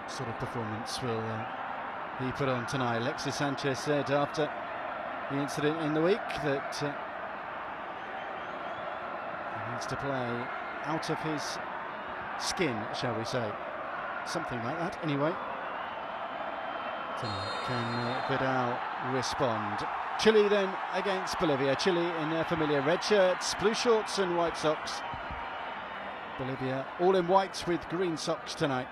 sort of performance will he put on tonight? Alexis Sanchez said after the incident in the week that he needs to play out of his skin, shall we say. Something like that, anyway. Tonight, can Vidal respond? Chile then against Bolivia. Chile in their familiar red shirts, blue shorts and white socks. Bolivia all in white with green socks tonight.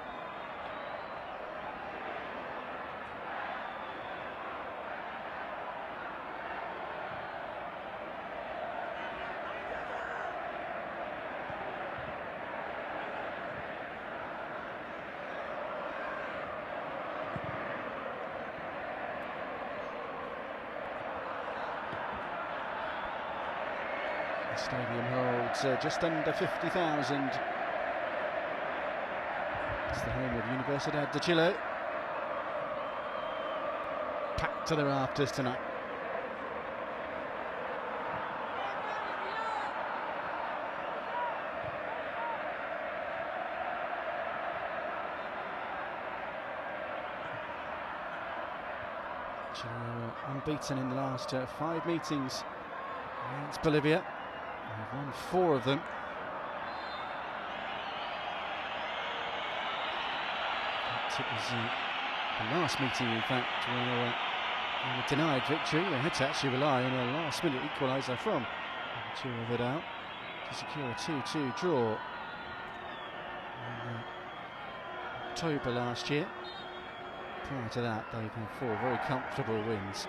The stadium holds just under 50,000. It's the home of Universidad de Chile. Packed to the rafters tonight. Chile unbeaten in the last 5 meetings against Bolivia. They've won 4 of them. It was the last meeting, in fact, where they were denied victory. They had to actually rely on a last-minute equaliser from Arturo Vidal to secure a 2-2 draw in October last year. Prior to that, they've had 4 very comfortable wins.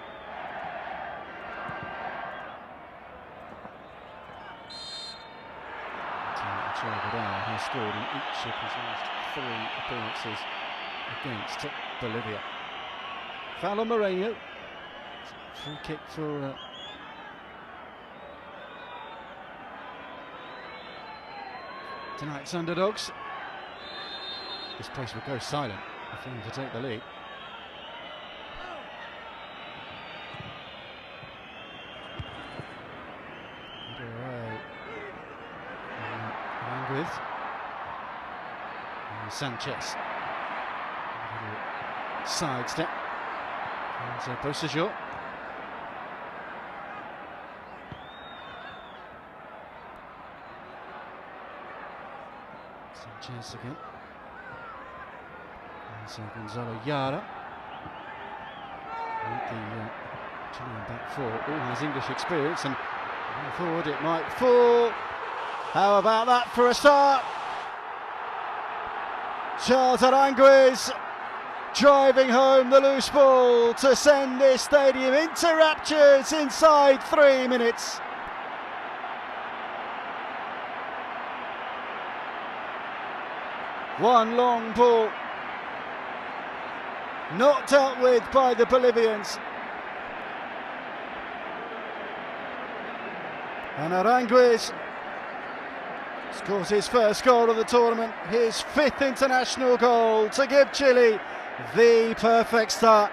Arturo Vidal has scored in each of his last 3 appearances against Bolivia. Foul on Moreno. Free kick for tonight's underdogs. This place will go silent if they want to take the lead. With Sanchez. Side step. And Bocajor. Sanchez again. And Gonzalo Yara. With the Chilean back 4. All has English experience, and forward it might fall. How about that for a start? Charles Aranguiz driving home the loose ball to send this stadium into raptures inside 3 minutes. One long ball, not dealt with by the Bolivians. And Aranguiz scores his first goal of the tournament, his 5th international goal to give Chile the perfect start.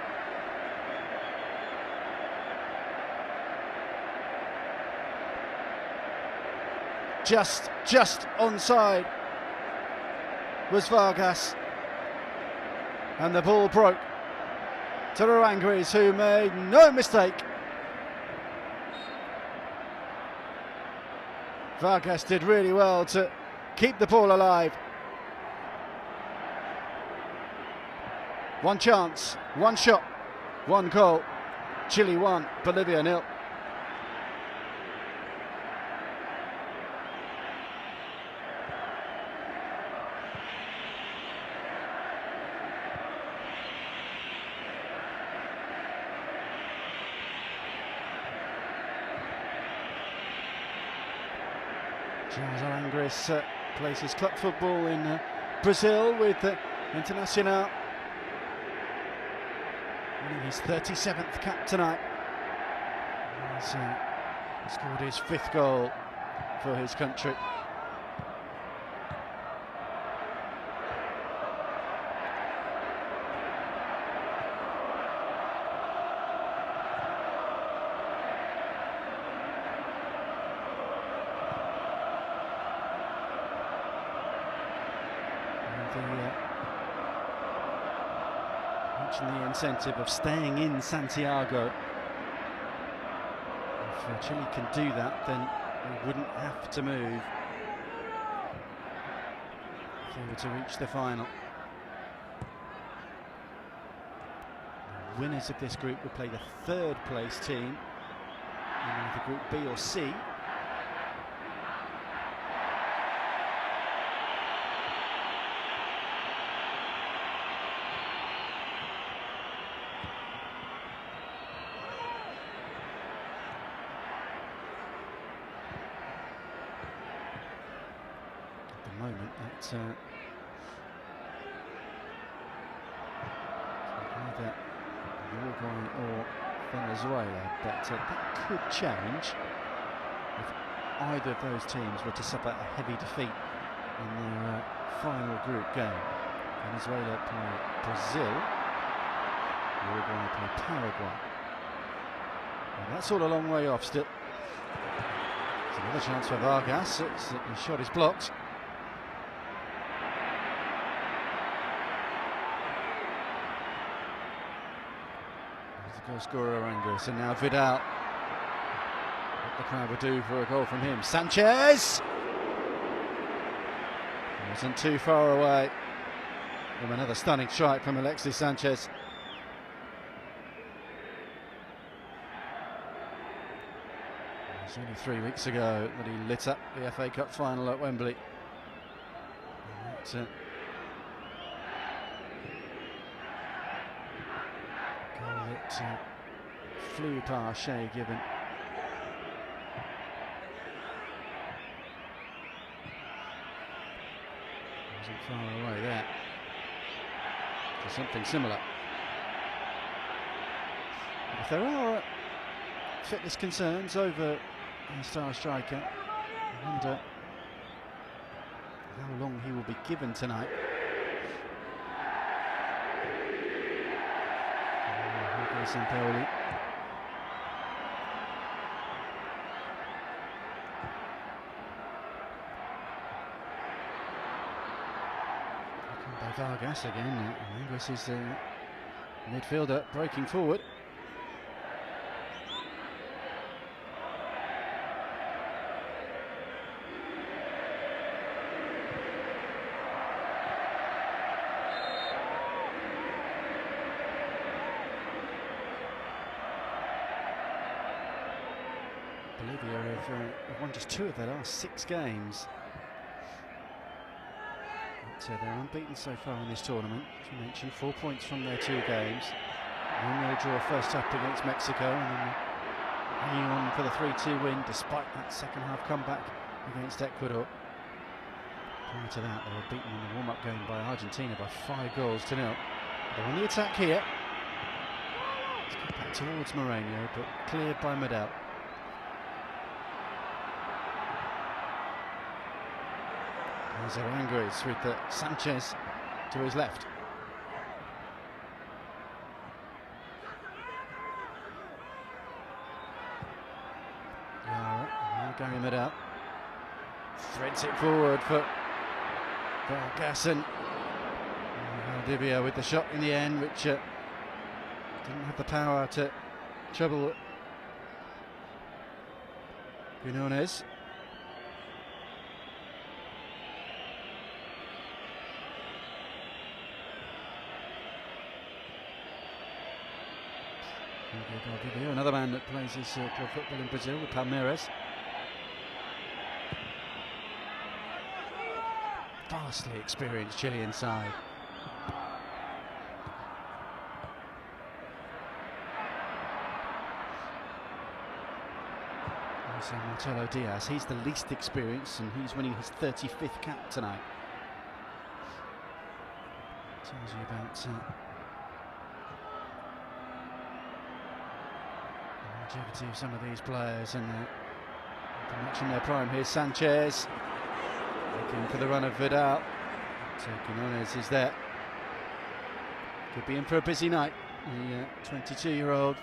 Just onside was Vargas, and the ball broke to Aranguiz, who made no mistake. Vargas did really well to keep the ball alive. One chance, one shot, one goal. Chile 1, Bolivia 0. Charles Aranguiz plays his club football in Brazil with Internacional. Winning his 37th cap tonight. He's scored his 5th goal for his country. mentioned the incentive of staying in Santiago. If Chile can do that, then they wouldn't have to move if they were to reach the final. The winners of this group will play the third place team in either Group B or C. Moment that either Uruguay or Venezuela, but that could change if either of those teams were to suffer a heavy defeat in their final group game. Venezuela play Brazil, Uruguay play Paraguay. And that's all a long way off still. There's another chance for Vargas. The shot is blocked. Goal scorer Aranguez, and now Vidal. What the crowd would do for a goal from him. Sanchez! Wasn't too far away from another stunning strike from Alexis Sanchez. It was only 3 weeks ago that he lit up the FA Cup final at Wembley. That flew past Shay Gibbon. Wasn't far away there. For something similar. If there are fitness concerns over the star striker, I wonder how long he will be given tonight. Sampaoli. By Vargas again. This is the midfielder breaking forward. Bolivia have won just 2 of their last 6 games. But they're unbeaten so far in this tournament. As you mentioned, 4 points from their 2 games. And they draw first up against Mexico, and then hanging on for the 3-2 win despite that second half comeback against Ecuador. Prior to that, they were beaten in the warm-up game by Argentina by 5-0. They're on the attack here. Let's get back towards Moreno, but cleared by Medel. There's Aranguez with Sanchez to his left. Gary Medel threads it forward for Vargas, and Valdivia with the shot in the end, which didn't have the power to trouble Quinones. Another man that plays his club football in Brazil with Palmeiras. Vastly experienced Chilean side. There's Marcelo Diaz. He's the least experienced, and he's winning his 35th cap tonight. Tells you about longevity of some of these players, and much in their prime. Here's Sanchez looking for the run of Vidal. So Quinones is there. Could be in for a busy night, the 22-year-old.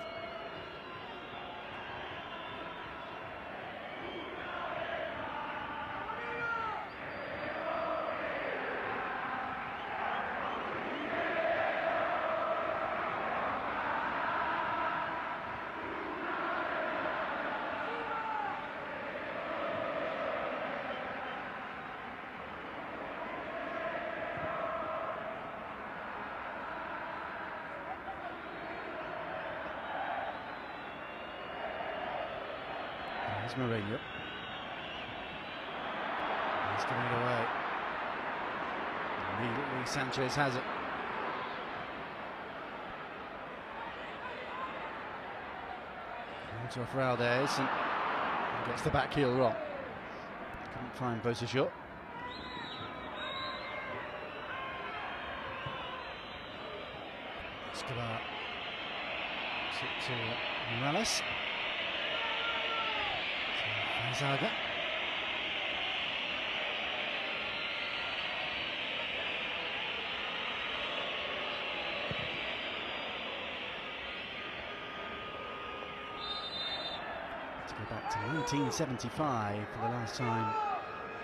Mourinho. He's giving it away. Immediately Sanchez has it. Out off Raldez and gets the back heel wrong. Couldn't find Bozashot. Escobar. To Morales. To Zaga. To go back to 1975 for the last time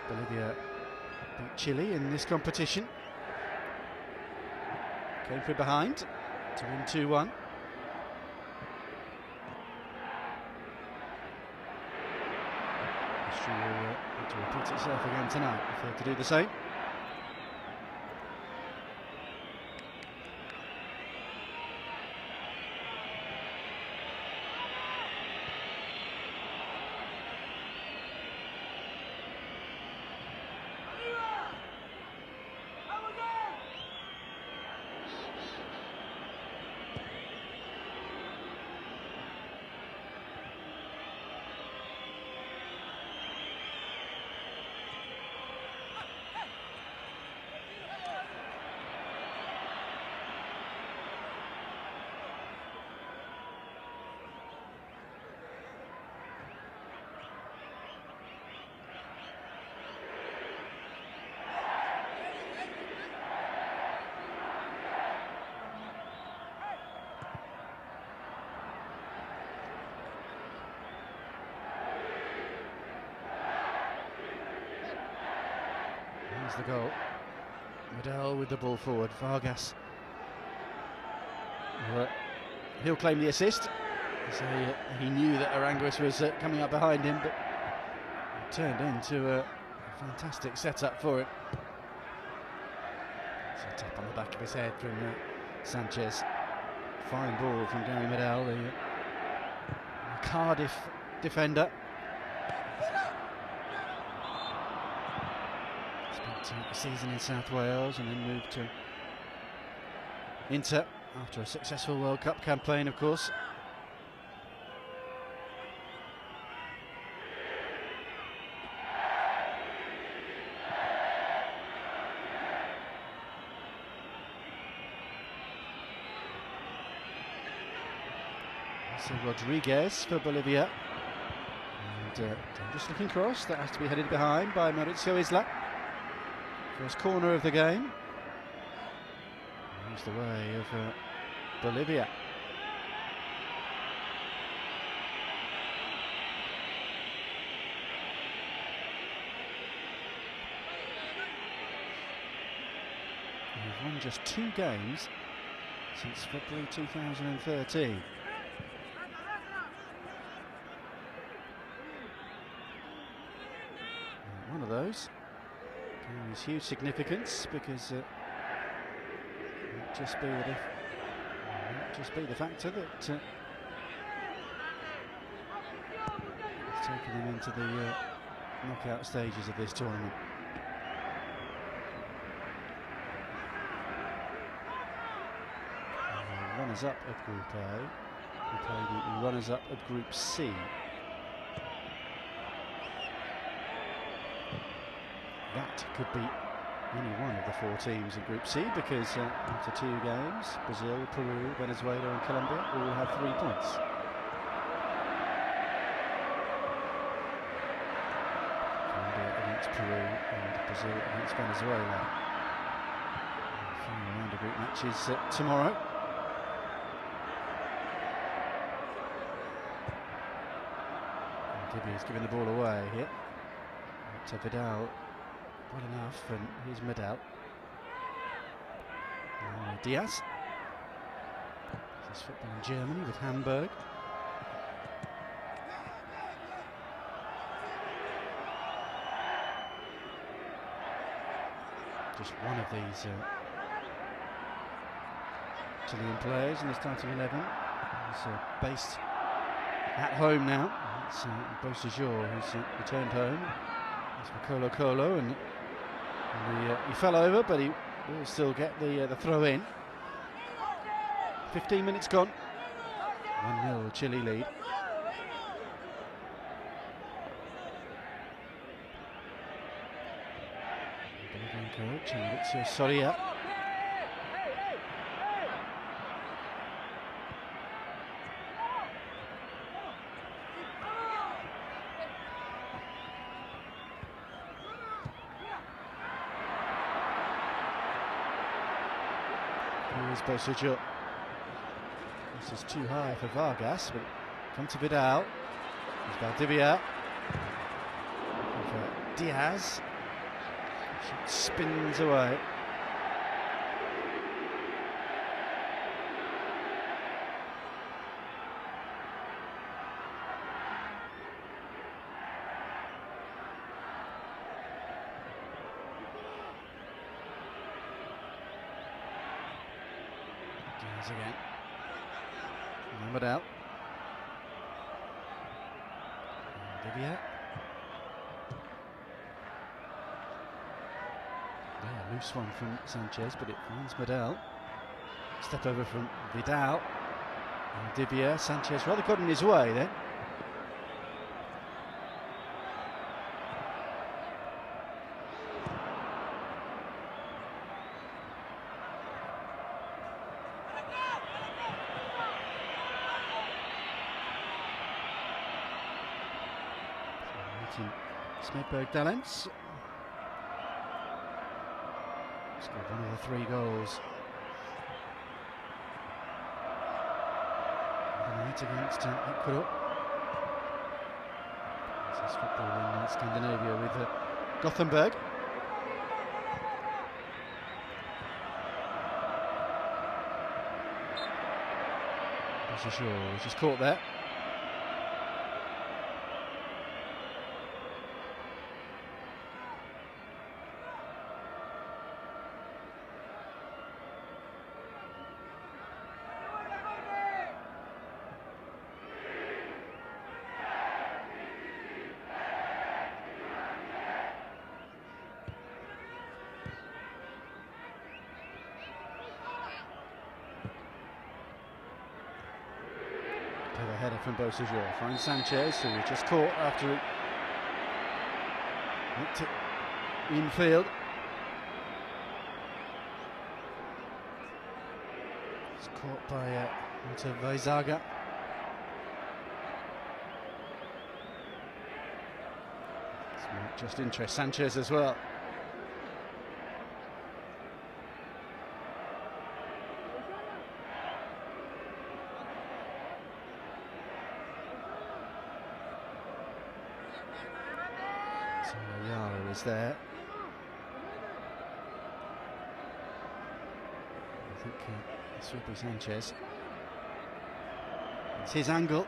Bolivia beat Chile in this competition. Came from behind to win 2-1. History will have to repeat itself again tonight if they're to do the same. Here's the goal. Medel with the ball forward. Vargas. He'll claim the assist. So he knew that Aranguis was coming up behind him, but it turned into a fantastic setup for it. Set up on the back of his head from Sanchez. Fine ball from Gary Medel, the Cardiff defender. A season in South Wales and then moved to Inter after a successful World Cup campaign, of course. So Rodriguez for Bolivia. And just looking cross, that has to be headed behind by Mauricio Isla. First corner of the game. Here's the way of Bolivia. They've won just 2 games since February 2013. And one of those carries huge significance because it might just be the factor that it's taken them into the knockout stages of this tournament. Runners-up of Group A, we play the runners-up of Group C. That could be any one of the 4 teams in Group C because after 2 games, Brazil, Peru, Venezuela and Colombia all have 3 points. Colombia against Peru and Brazil against Venezuela. Final round of group matches tomorrow. He's giving the ball away here to Vidal. Well enough, and here's Medel. Diaz. This is football in Germany with Hamburg. Just one of these Chilean players in the starting 11. He's based at home now. It's Beausejour who's returned home. It's for Colo, and he fell over, but he will still get the throw in. 15 minutes gone. 1-0 Chile lead. Bolivian coach and it's Soria. Here's Beausejour. This is too high for Vargas, but come to Vidal. There's Valdivia. Diaz. She spins away. Diaz again. Numbered out. Valdivia. Yeah, loose one from Sanchez, but it finds Medel. Step over from Vidal. Valdivia, Sanchez rather got in his way then. Smedberg Dallens scored one of the 3 goals the night against Ecuador. This is football in Scandinavia with Gothenburg. Beausejour just caught there. The header from Beausejour finds Sanchez, who was just caught after he nicked it infield. It's caught by Vaizaga. This might just interest Sanchez as well. Yara is there. I think this will be Sanchez. It's his angle.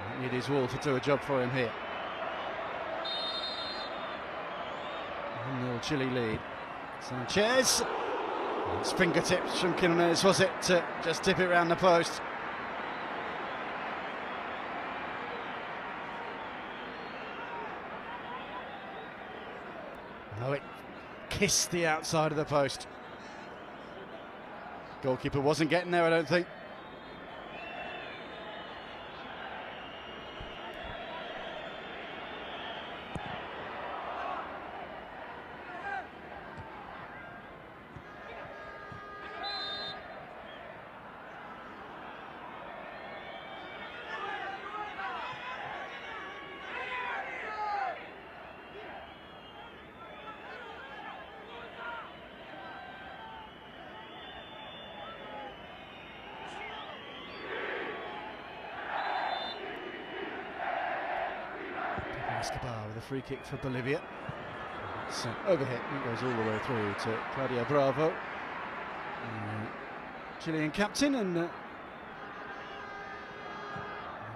Might need his wall to do a job for him here. 1-0 Chile lead. Sanchez. It's fingertips from Quinones, was it, to just tip it round the post? No, it kissed the outside of the post. Goalkeeper wasn't getting there, I don't think. Escobar with a free kick for Bolivia. It's overhit, it goes all the way through to Claudio Bravo, Chilean captain, and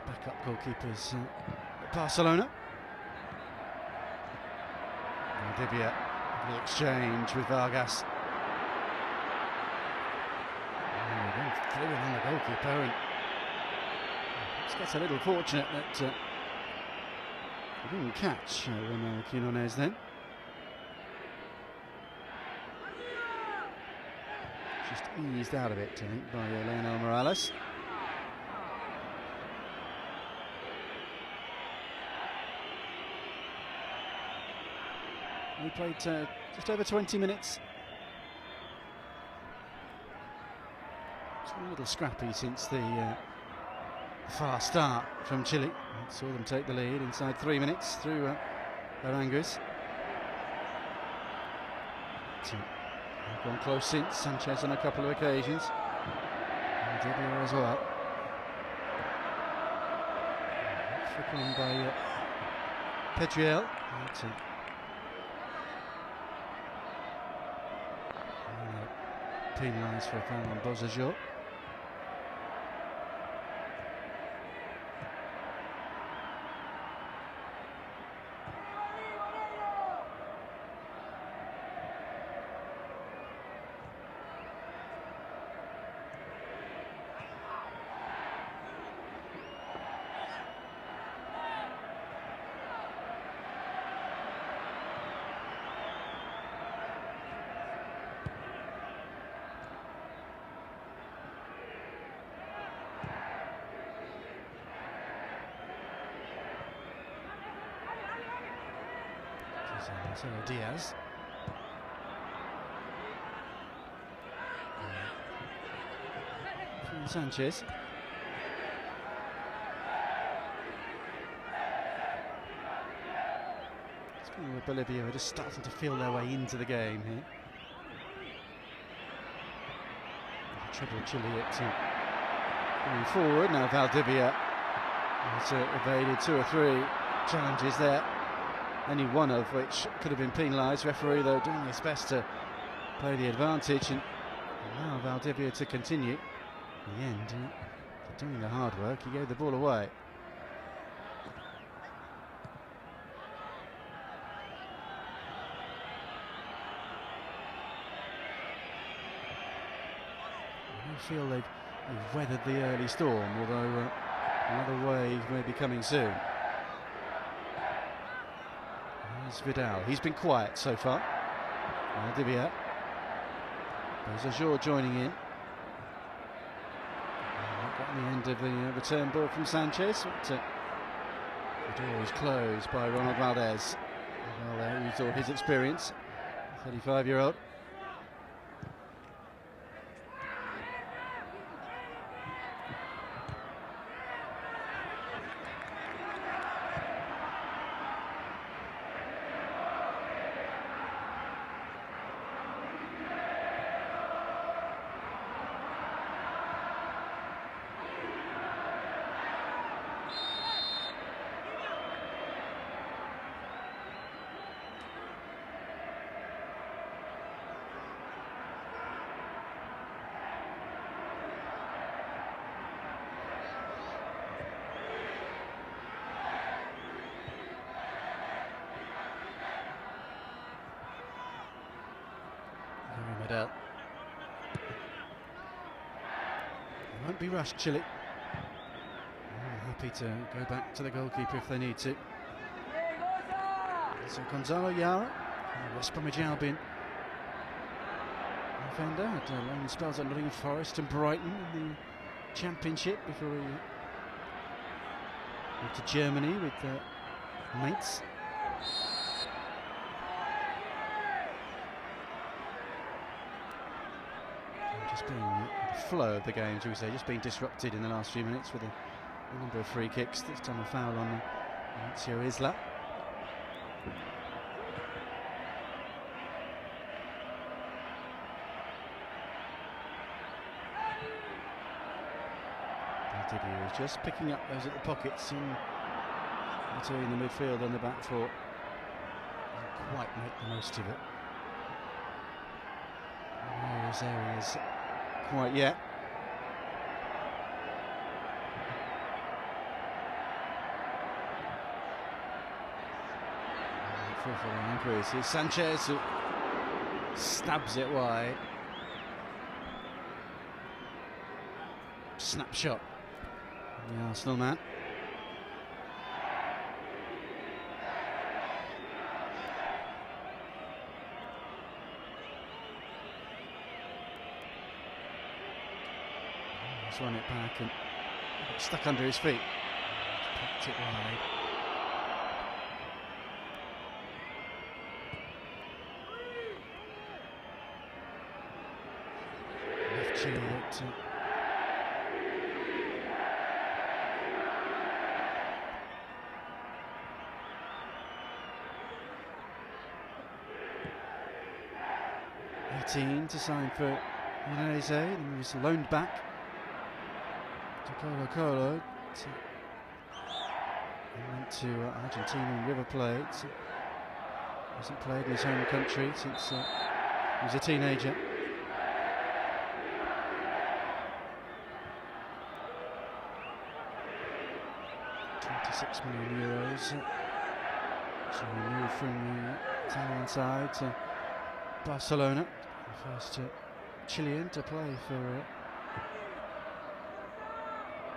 backup goalkeepers at Barcelona. Bolivia, the exchange with Vargas. through in on the goalkeeper, and just gets a little fortunate that he didn't catch when Quinones then. Just eased out of it, I think, by Leonel Morales. We played just over 20 minutes. It's been a little scrappy since the fast start from Chile. We saw them take the lead inside 3 minutes through Aranguez. They've gone close since. Sanchez on a couple of occasions. And Dibia as well. Flick on by Pedriel. Penalised for a foul on Bozajo. Marcelo Diaz. Sanchez. It's been with Bolivia, just starting to feel their way into the game here. Trouble Chile at going forward. Now Valdivia has evaded 2 or 3 challenges there. Only one of which could have been penalised. Referee, though, doing his best to play the advantage, and now Valdivia to continue. In the end, doing the hard work, he gave the ball away. I feel they've weathered the early storm, although another wave may be coming soon. Vidal, he's been quiet so far. Dibia. There's Azure joining in. Got the end of the return ball from Sanchez. But the door is closed by Ronald Valdez. Well, there, used all his experience. 35-year-old. Medel. Won't be rushed, Chile. Happy to go back to the goalkeeper if they need to. So Gonzalo Yara, West Bromwich Albion defender, had long spells at Nottingham Forest and Brighton in the Championship before he went to Germany with mates. Just being the flow of the game, shall we say, just being disrupted in the last few minutes with a number of free kicks. This time a foul on Ignacio Isla. Valdivia is just picking up those at the pockets in between the midfield and the back four. Didn't quite make the most of it. Those areas quite yet. For increases. Sanchez who stabs it wide. snapshot from the Arsenal man. He's run it back and got stuck under his feet. Picked it wide. Left Chile at to sign for Udinese, and he was loaned back to Colo-Colo. He went to Argentina and River Plate. Hasn't played in his home country since he was a teenager. €26 million. So he moved from the Italian side to Barcelona, the first Chilean to play for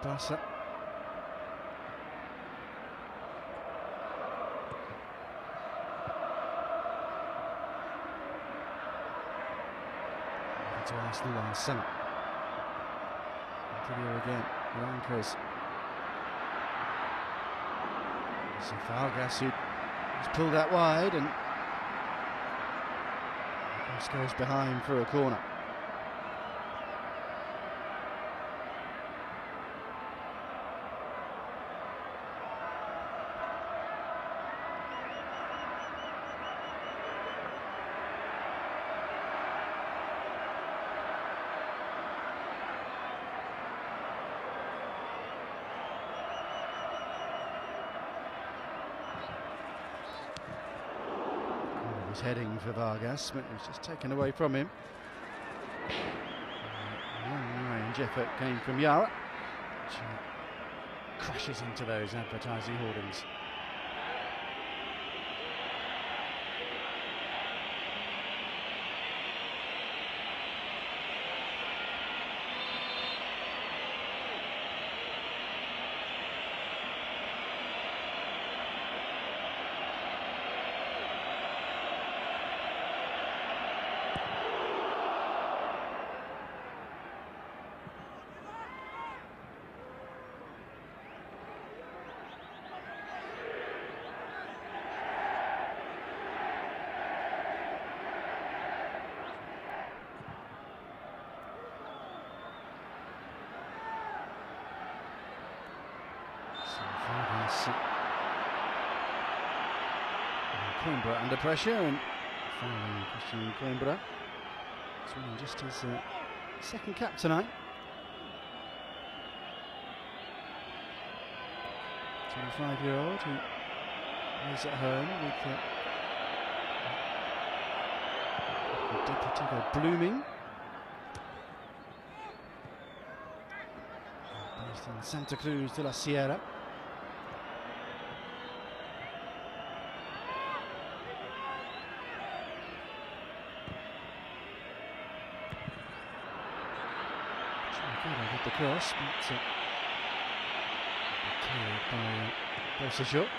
Barca. To Arsenal last summer. Into here again, Blancos. So Vargas, who was pulled out wide, and goes behind for a corner. Heading for Vargas, but it was just taken away from him. Long-range effort came from Yara, which crashes into those advertising hoardings. Coimbra under pressure, and finally Christian Coimbra. He's winning just his second cap tonight. 25-year-old who plays at home with Deportivo Blooming. Based in Santa Cruz de la Sierra. The cross, but cleared by Bossajot.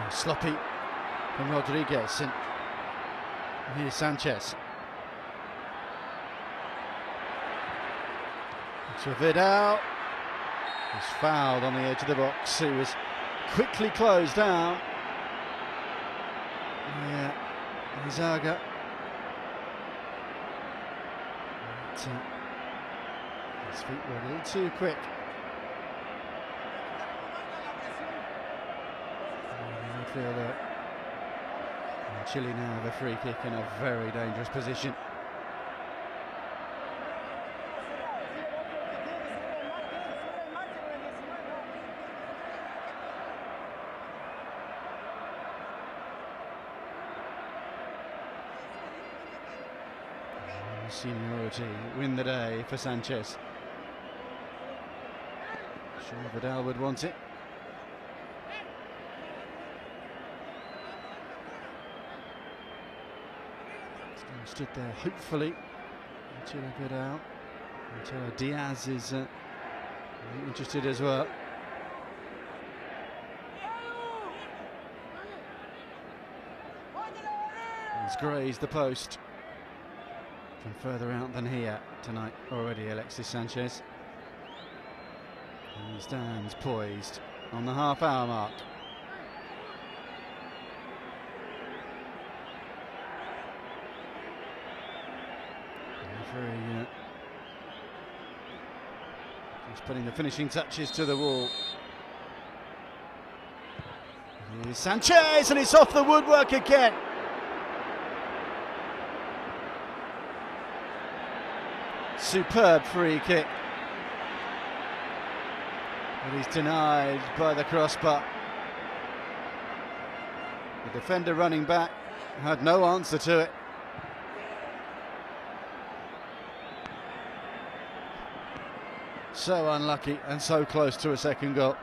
Sloppy from Rodriguez, and here's Sanchez. To Vidal. Was fouled on the edge of the box. He was quickly closed down. Yeah, Izaga. His feet were a little too quick. Midfielder. And Chile now have a free kick in a very dangerous position. Seniority win the day for Sanchez. Sure, Vidal would want it. Still stood there, hopefully, until a bit out. Until Diaz is interested as well. He's grazed the post from further out than here tonight already, Alexis Sanchez. And he stands poised on the half-hour mark. Very he's putting the finishing touches to the wall. Here's Sanchez, and it's off the woodwork again. Superb free kick. But he's denied by the crossbar. The defender running back had no answer to it. So unlucky and so close to a second goal.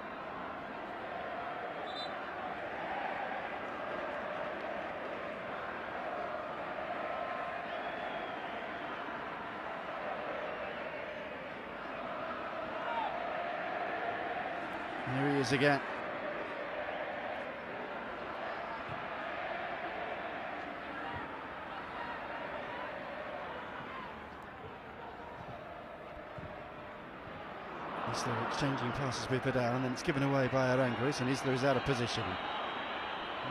Here he is again. Isla exchanging passes with Vidal, and then it's given away by Aranguiz, and Isla is out of position.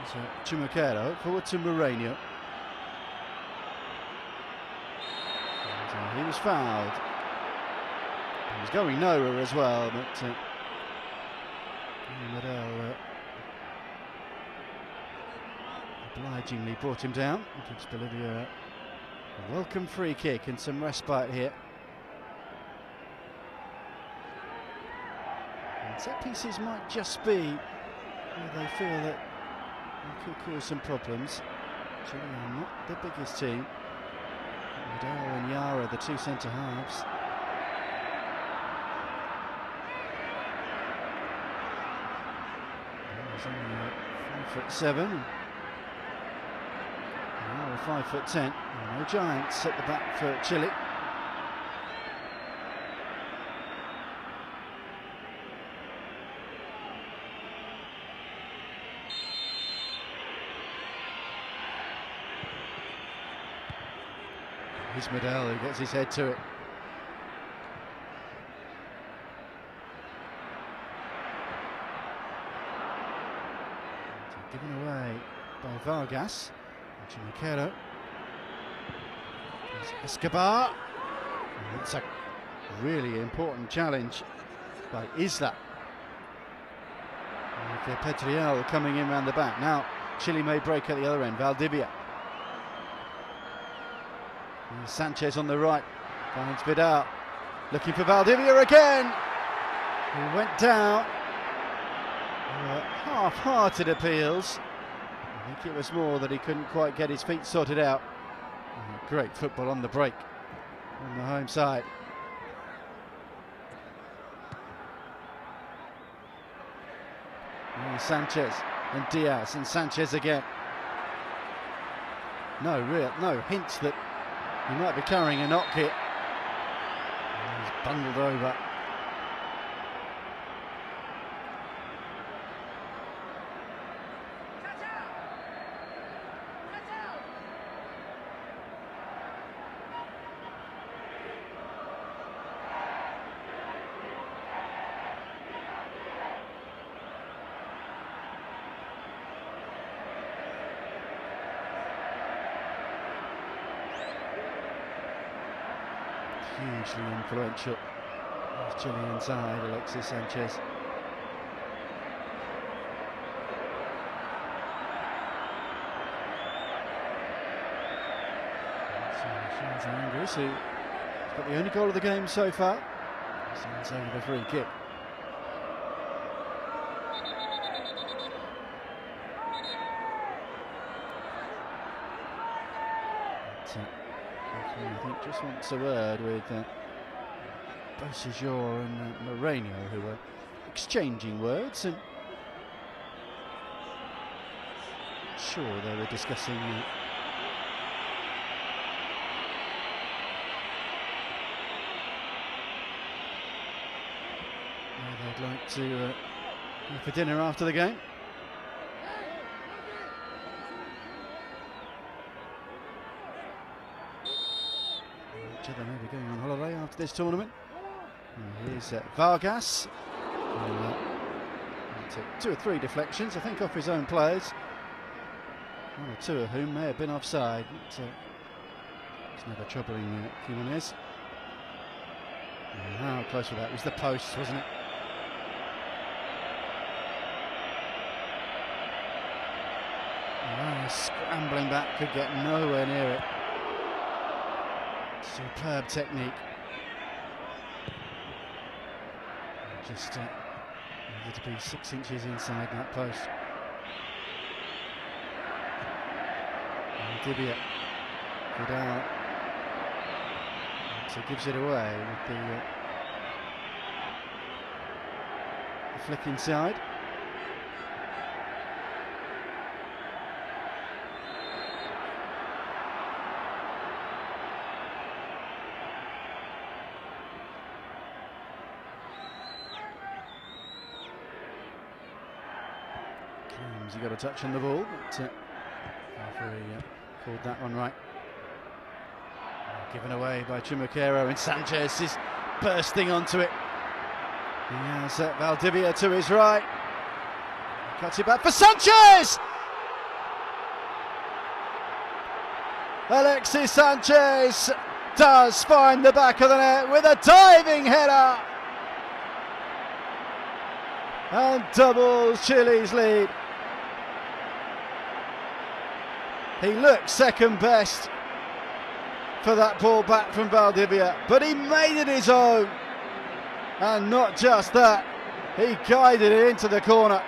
So Chumuquero forward to Moreno. And, he was fouled. He was going nowhere as well, but Vidal obligingly brought him down. It gives Bolivia a welcome free kick and some respite here. Set pieces might just be where they feel that they could cause some problems. Chile are not the biggest team. Vidal and Yara, the two centre halves. He's only 5'7". Yara 5'10". No giants at the back for Chile. Here's Vidal who gets his head to it. Given away by Vargas. Chumuquero. Escobar. And it's a really important challenge by Isla. And Petriel coming in round the back. Now Chile may break at the other end. Valdivia. Sanchez on the right, finds Vidal, looking for Valdivia again. He went down. Half-hearted appeals. I think it was more that he couldn't quite get his feet sorted out. Great football on the break on the home side. And Sanchez and Diaz and Sanchez again. No hints that he might be carrying a knock here. He's bundled over. Hugely influential. There's Chilean side, Alexis Sanchez. So Aranguiz, who's got the only goal of the game so far. Sends over the free kick. I think just wants a word with Beausejour and Moreno, who were exchanging words, and sure they were discussing like to go for dinner after the game. Chile may be going on holiday after this tournament. And here's Vargas. Took 2 or 3 deflections, I think, off his own players. 1 or 2 of whom may have been offside. It's never troubling Jimenez. How close was that? It was the post, wasn't it? Scrambling back, could get nowhere near it. Superb technique. Just needed to be 6 inches inside that post. Valdivia Vidal. So gives it away with the flick inside. He got a touch on the ball, but referee called that one right. Given away by Chumuquero, and Sanchez is bursting onto it. He has Valdivia to his right. Cuts it back for Sanchez! Alexis Sanchez does find the back of the net with a diving header! And doubles Chile's lead. He looked second best for that ball back from Valdivia, but he made it his own. And not just that, he guided it into the corner.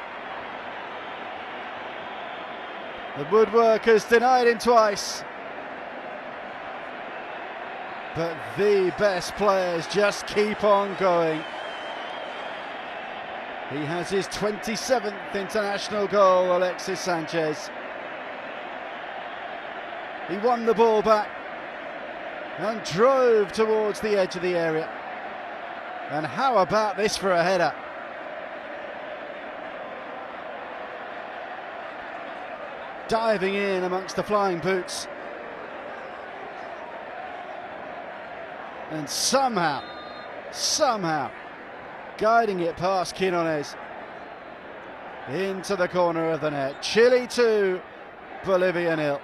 The woodworkers denied him twice, but the best players just keep on going. He has his 27th international goal, Alexis Sanchez. He won the ball back and drove towards the edge of the area. And how about this for a header? Diving in amongst the flying boots. And somehow, guiding it past Quinones into the corner of the net. Chile 2, Bolivia 0.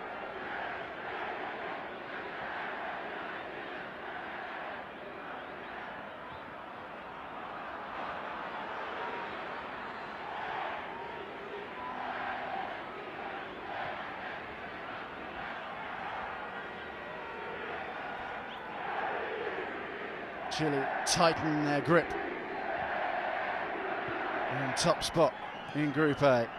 Chile tighten their grip and top spot in Group A.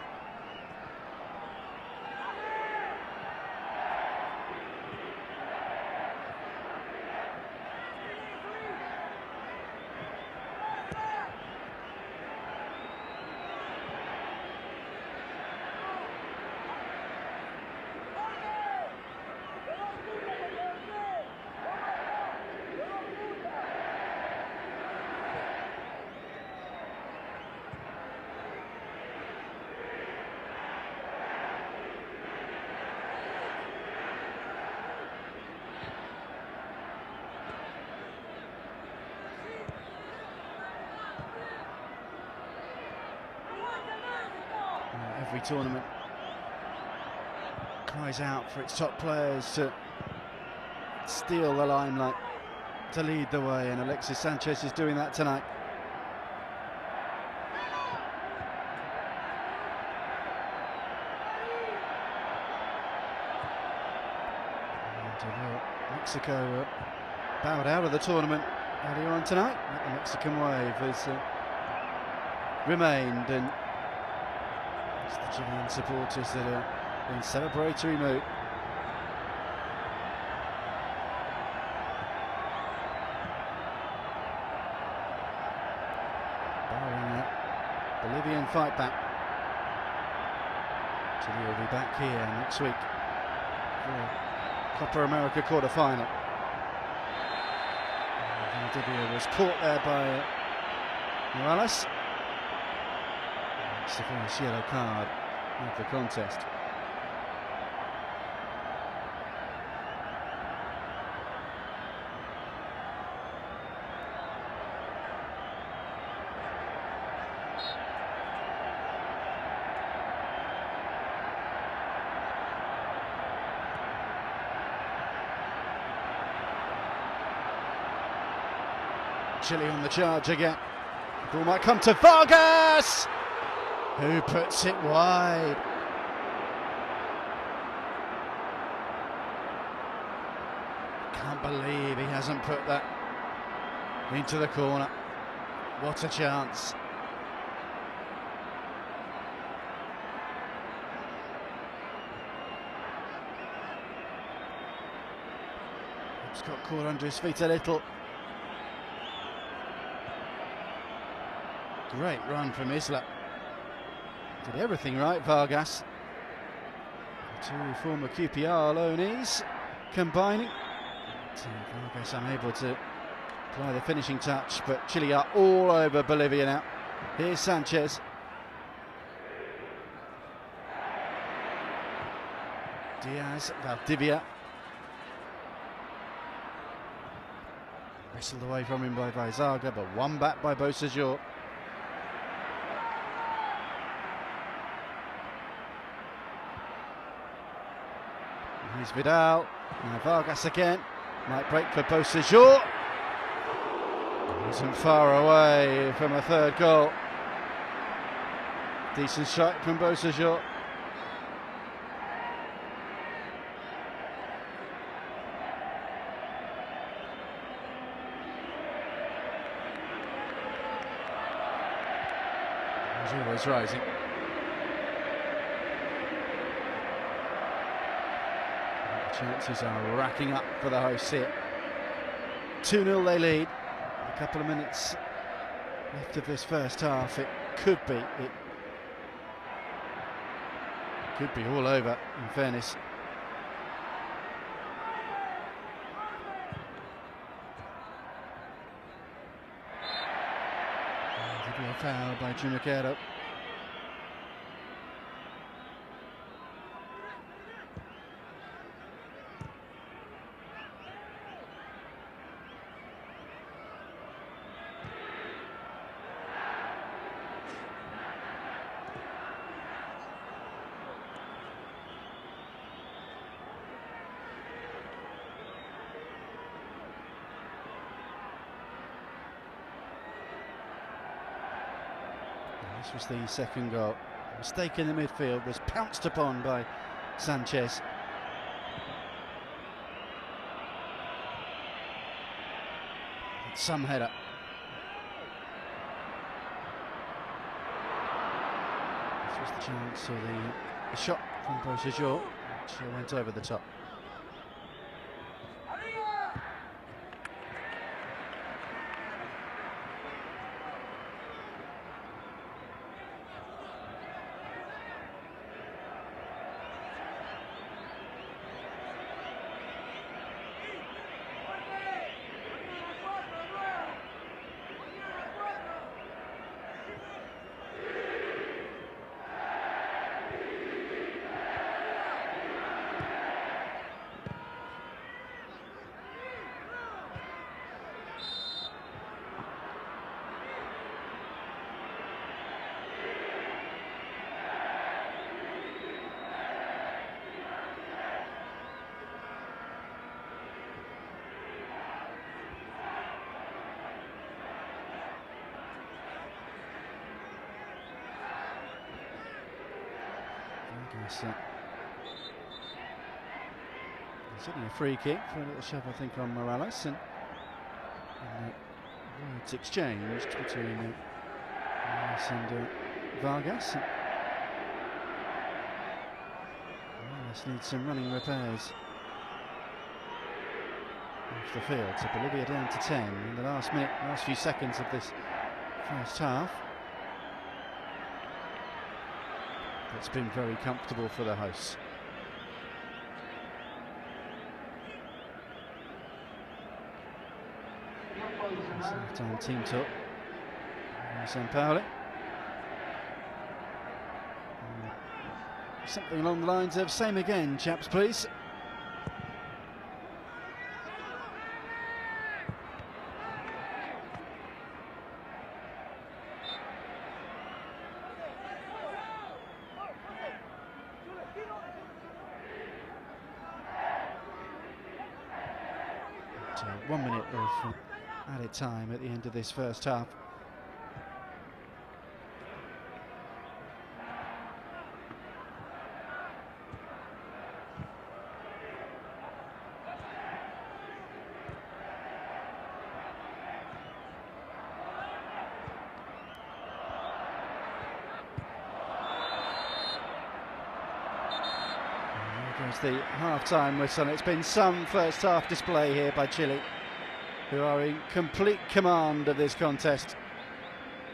Every tournament cries out for its top players to steal the limelight, to lead the way, and Alexis Sanchez is doing that tonight. And, Mexico bowed out of the tournament earlier on tonight. The Mexican wave has remained, and it's the Chilean supporters that are in celebratory mood. Barring that Bolivian fight back. Chile will be back here next week for a Copa America quarter-final. Valdivia was caught there by Morales. It's the first yellow card of the contest. Chile on the charge again. The ball might come to Vargas, who puts it wide. Can't believe he hasn't put that into the corner. What a chance. He's got caught under his feet a little. Great run from Isla. Did everything right, Vargas. The two former QPR loanees combining. Vargas unable to apply the finishing touch, but Chile are all over Bolivia now. Here's Sanchez. Diaz, Valdivia. Wrestled away from him by Vaizaga, but won back by Bosajor. Here's Vidal, now Vargas again, might break for Bosajor. Isn't far away from a third goal. Decent strike from Bosajor. He's always rising. Chances are racking up for the hosts here. 2-0 they lead. A couple of minutes left of this first half. It could be all over, in fairness. There'll be a foul by Junqueiro. This was the second goal. Mistake in the midfield was pounced upon by Sanchez. It's some header. This was the chance, or the shot from Bosajor, which went over the top. It's only a free kick for a little shove, I think, on Morales, and words exchanged between Morales and Vargas. Morales needs some running repairs off the field, so Bolivia down to 10 in the last few seconds of this first half. It's been very comfortable for the hosts. Half-time team talk. Sampaoli. something along the lines of "same again, chaps, please." So 1 minute of added time at the end of this first half. There's the half-time whistle. It's been some first-half display here by Chile, who are in complete command of this contest.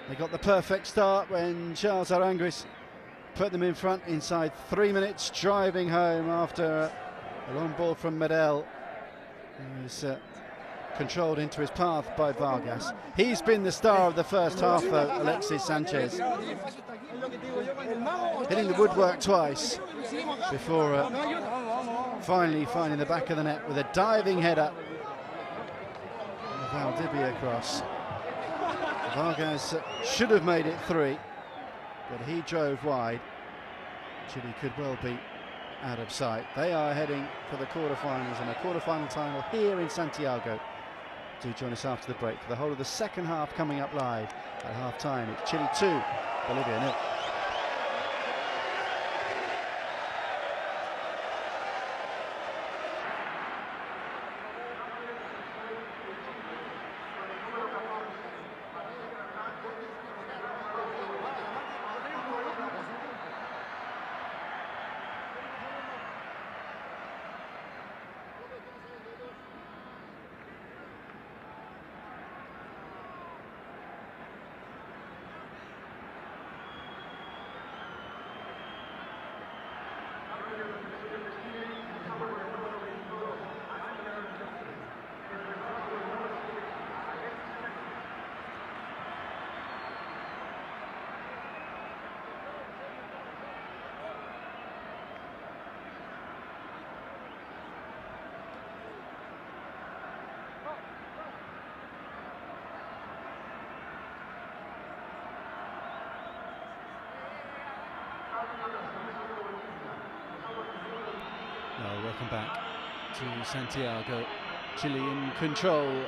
They got the perfect start when Charles Aranguiz put them in front inside 3 minutes, driving home after a long ball from Medel. He was controlled into his path by Vargas. He's been the star of the first half, though, Alexis Sanchez, hitting the woodwork twice before finally finding the back of the net with a diving header. Valdivia cross. Vargas should have made it 3, but he drove wide. Chile could well be out of sight. They are heading for the quarterfinals and a quarterfinal final here in Santiago. Do join us after the break for the whole of the second half coming up live at half time. It's Chile 2, Bolivia 0. Welcome back to Santiago. Chile in control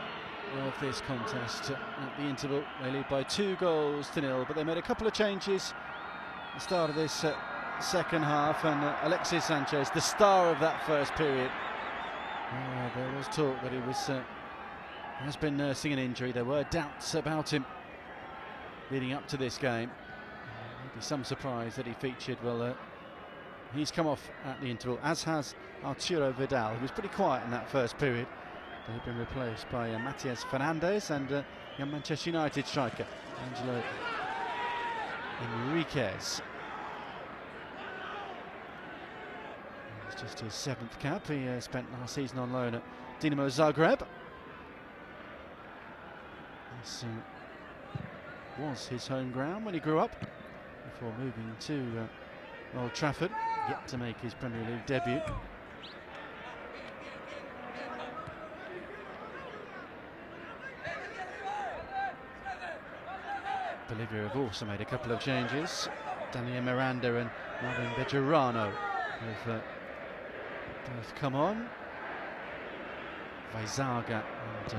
of this contest at the interval. They lead by 2-0, but they made a couple of changes at the start of this second half, and Alexis Sanchez, the star of that first period. There was talk that he has been nursing an injury. There were doubts about him leading up to this game. Maybe some surprise that he featured. Well, he's come off at the interval, as has Arturo Vidal, who was pretty quiet in that first period. They've been replaced by Matias Fernandez and young Manchester United striker Angelo Enriquez. It's just his 7th cap. He spent last season on loan at Dinamo Zagreb. This was his home ground when he grew up, before moving to Old Trafford, yet to make his Premier League debut. Bolivia have also made a couple of changes. Daniel Miranda and Marvin Bejarano have both come on. Vaizaga and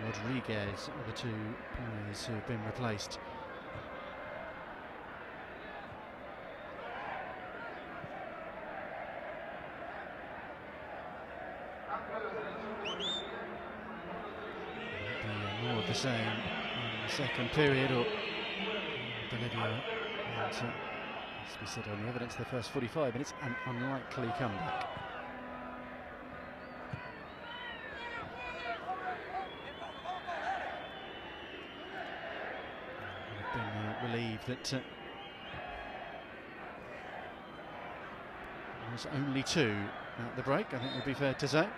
Rodriguez are the 2 players who have been replaced. More of the same in the second period, or Bolivia, and as we said on the evidence, the first 45 minutes, an unlikely comeback. I've been relieved that there's only 2 at the break, I think would be fair to say.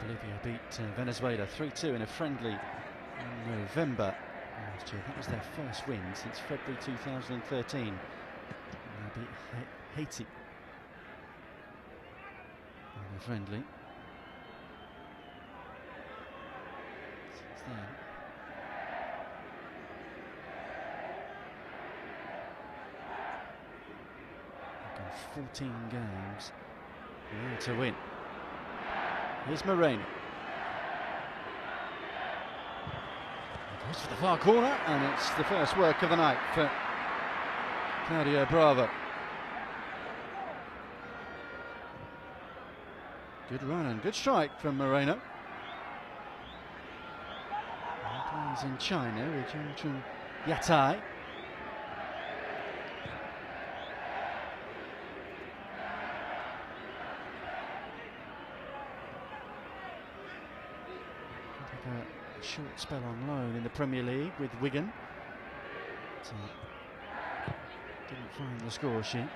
Bolivia beat Venezuela 3-2 in a friendly in November last year. That was their first win since February 2013. And they beat Haiti in a friendly. Since then, 14 games to win. Here's Moreno. He goes for the far corner, and it's the first work of the night for Claudio Bravo. Good run and good strike from Moreno. He plays in China with Jiangchun Yatai. A short spell on loan in the Premier League with Wigan. Didn't find the score sheet.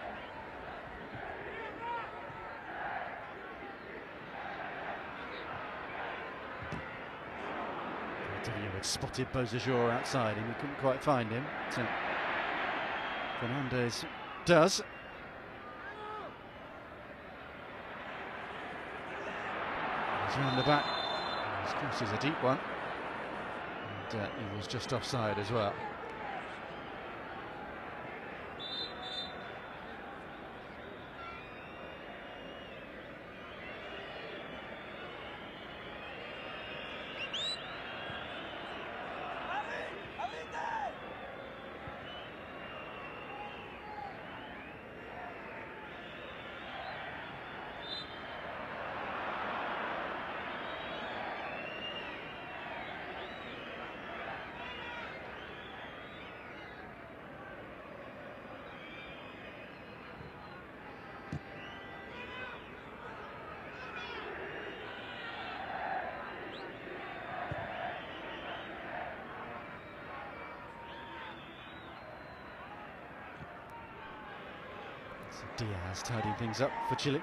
Valdivia had spotted Beausejour outside him, he couldn't quite find him. So Fernandez does. He's round the back. His cross is a deep one, and he was just offside as well. Diaz tidying things up for Chile.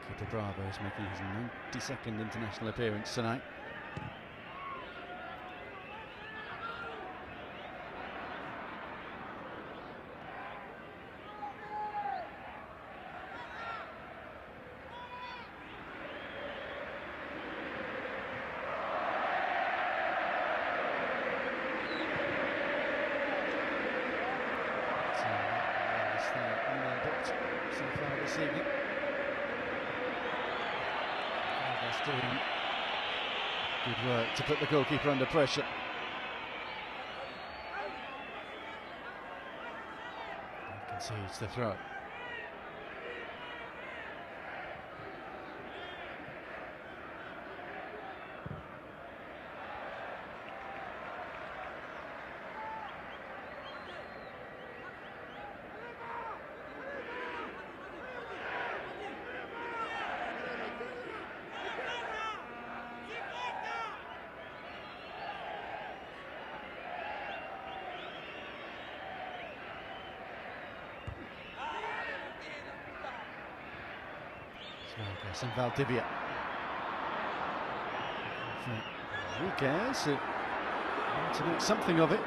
Keeper Bravo is making his 92nd international appearance tonight. So far this evening. They're doing good work to put the goalkeeper under pressure. He concedes the throw. And Valdivia. Enriquez to make something of it.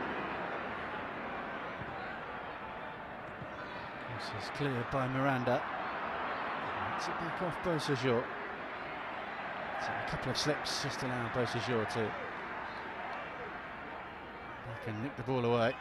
This is cleared by Miranda. Gets it back off Beausejour. So a couple of slips just allow Beausejour to back and nick the ball away.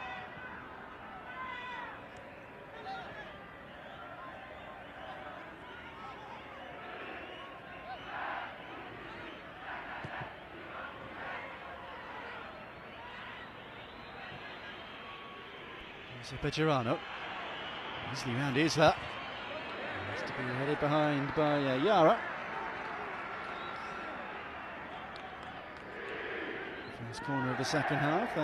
Bejarano, easily round Isla, has to be headed behind by Yara. First corner of the second half,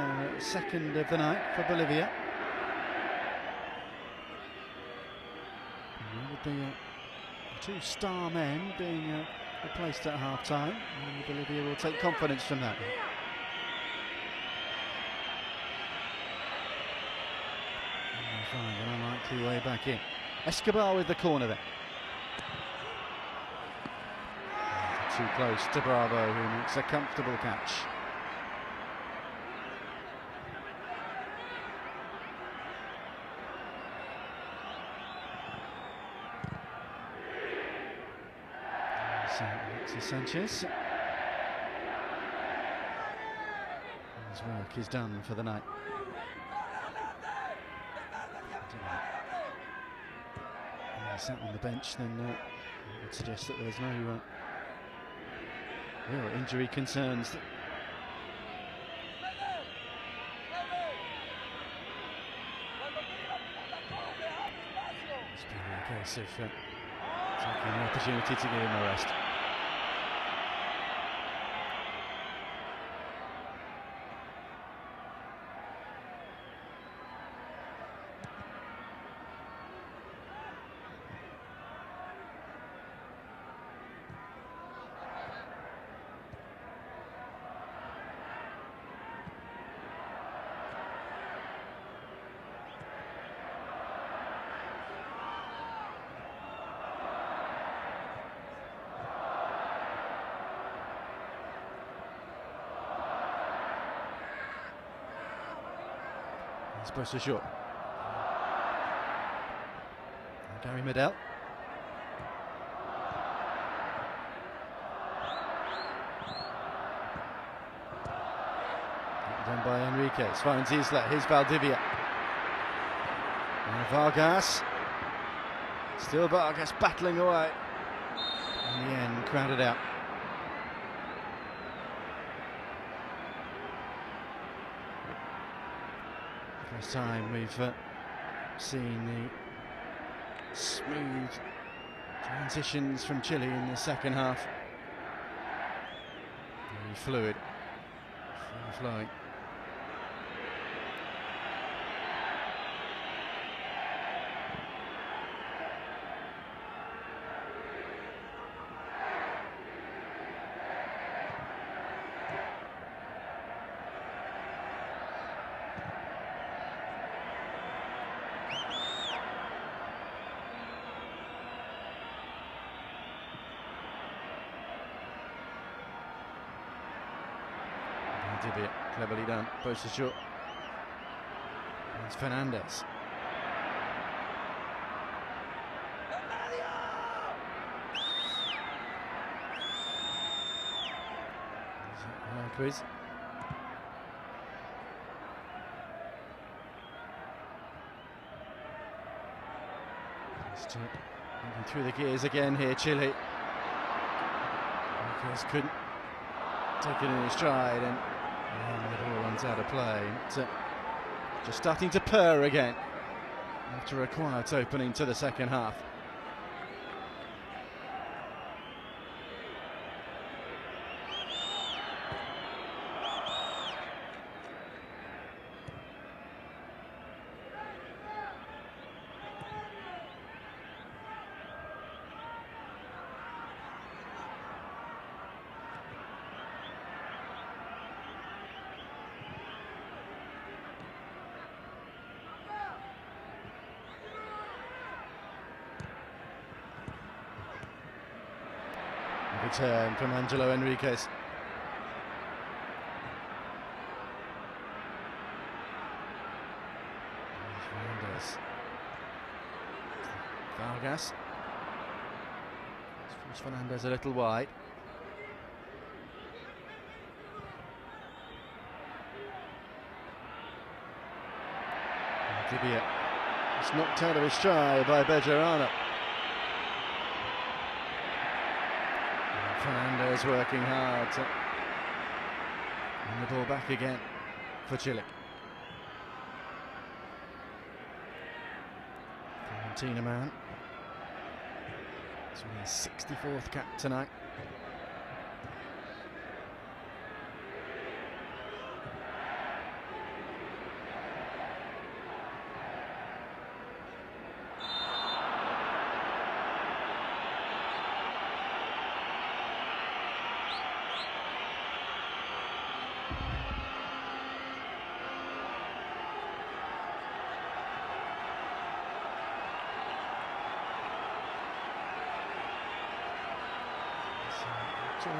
second of the night for Bolivia. And with the two star men being replaced at half time, Bolivia will take confidence from that. Find an unlikely way back in. Escobar with the corner there. too close to Bravo, who makes a comfortable catch. Alexis Sanchez. His work is done for the night. He sat on the bench, then I would suggest that there's no real injury concerns. It's been a case of taking the opportunity to give him a rest. Supposed to short. And Gary Medel. Done by Enriquez. Finds Isla. Here's Valdivia. And Vargas. Still Vargas battling away. In the end, crowded out. First time we've seen the smooth transitions from Chile in the second half. Very fluid, free flowing. Valdivia, cleverly done, post to short. It's Fernandez. Quiz. Just moving through the gears again here, Chile. Marquez couldn't take it in his stride, and the ball runs out of play. Just starting to purr again after a quiet opening to the second half. Return from Angelo Enriquez. Vargas. Force Fernandez a little wide. Valdivia. It's knocked out of his stride by Bejarano. Fernandez working hard to win the ball back again for Chile. Valentina man. It's only his 64th cap tonight.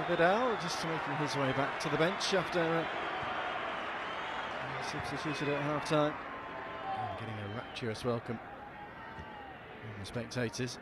Vidal just making his way back to the bench after substituted at half-time. Getting a rapturous welcome from the spectators.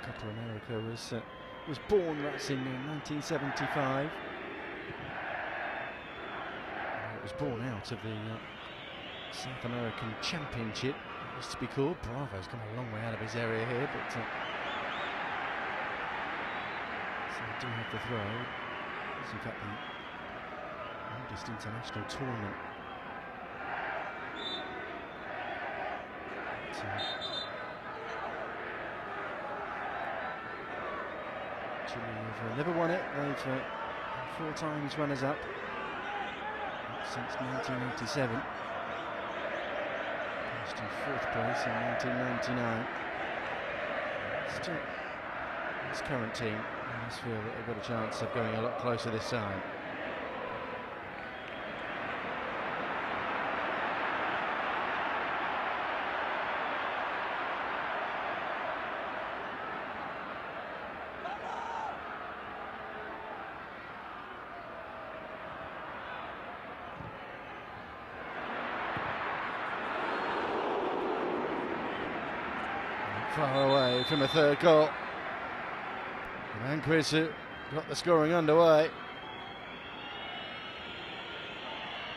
Copa America was born, that's in 1975. It was born out of the South American Championship, it used to be called. Bravo's come a long way out of his area here, but so they do have the throw. It's in fact the oldest international tournament. Chile have never won it. They've 4 times runners-up since 1987. Finished in 4th place in 1999. Still, this current team, I just feel that they've got a chance of going a lot closer this time. Far away from a 3rd goal. And Chris got the scoring underway.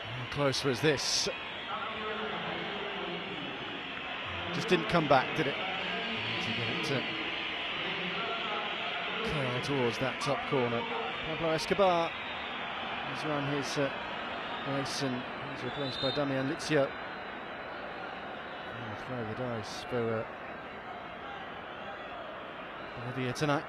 How close was this? Just didn't come back, did it? To get it curl towards that top corner. Pablo Escobar has run his race and he's replaced by Damian Lizio. And throw the dice for Bolivia tonight.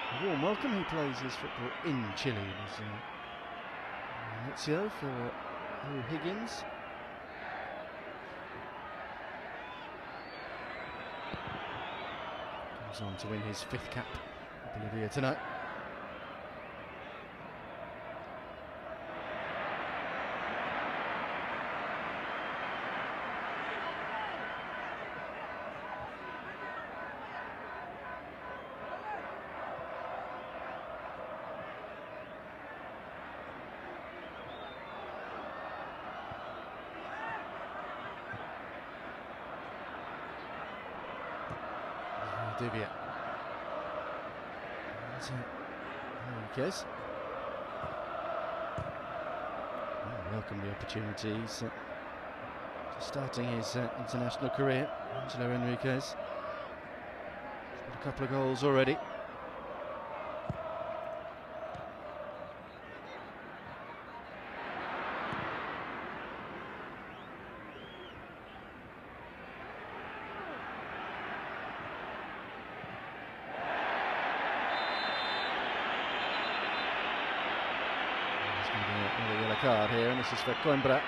A warm welcome. He plays his football in Chile. Lizio for Higgins. Comes on to win his 5th cap for Bolivia tonight. Bolivia. Enriquez. Welcome the opportunities. Starting his international career, Angelo Enriquez. A couple of goals already. Another yellow card here, and this is for Coimbra.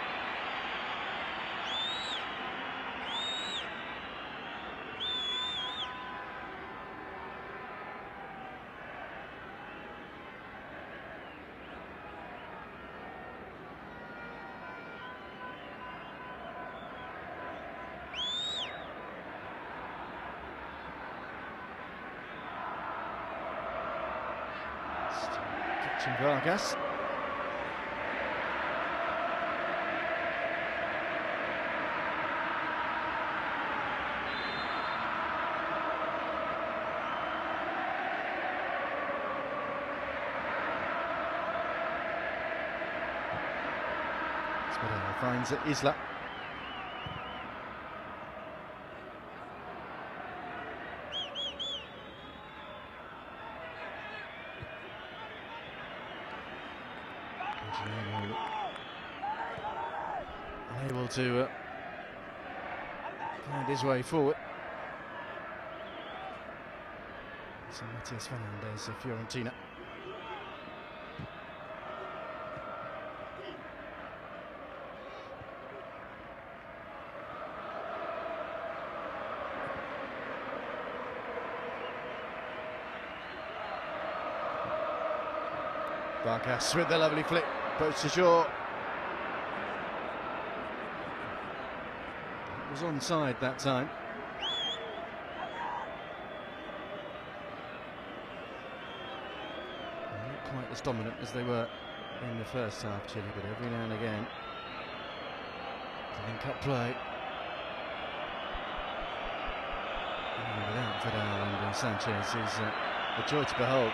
Catching Vargas. Finds Isla. Unable to find his way forward. So Matias Fernandez of Fiorentina. Vargas with the lovely flick, puts to shore. It was onside that time. Not quite as dominant as they were in the first half, Chile, but every now and again, the link-up play. And without Vidal and Sanchez is a joy to behold.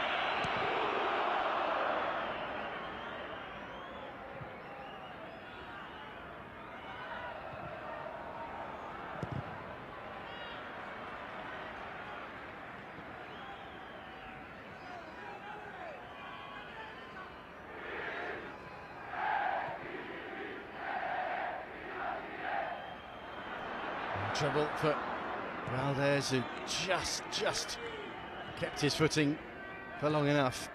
Trouble for Valdez, who just kept his footing for long enough.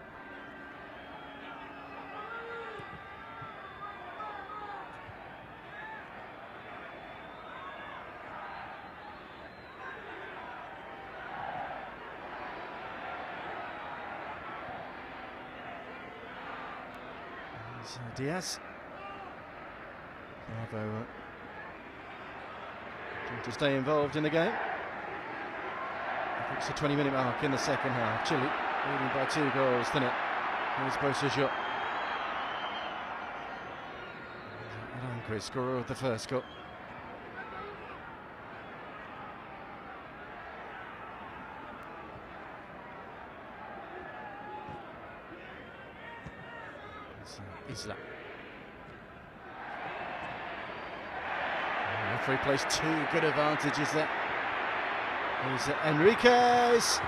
There's Diaz. Bravo. To stay involved in the game. It's a 20-minute mark in the second half. Chile leading by 2 goals to nil. Here's Bocejot. Aranguiz, scorer of the first goal. It's Isla. Referee plays 2 good advantages there. Here's Enriquez.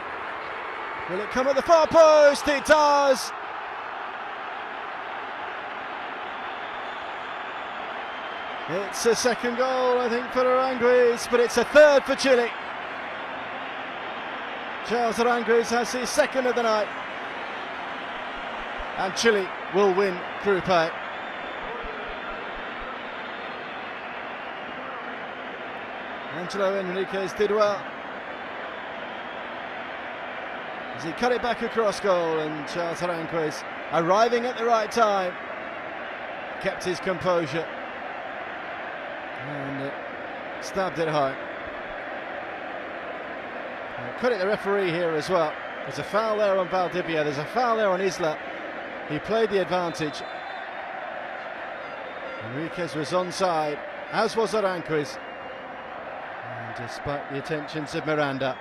Will it come at the far post? It does. It's a second goal, I think, for Aranguiz, but it's a third for Chile. Charles Aranguiz has his second of the night, and Chile will win Group A. Angelo Enriquez did well as he cut it back across goal, and Charles Aranguiz, arriving at the right time, kept his composure and stabbed it high. Credit the referee here as well. There's a foul there on Valdivia, there's a foul there on Isla. He played the advantage. Enriquez was onside, as was Aranguiz. Despite the attentions of Miranda,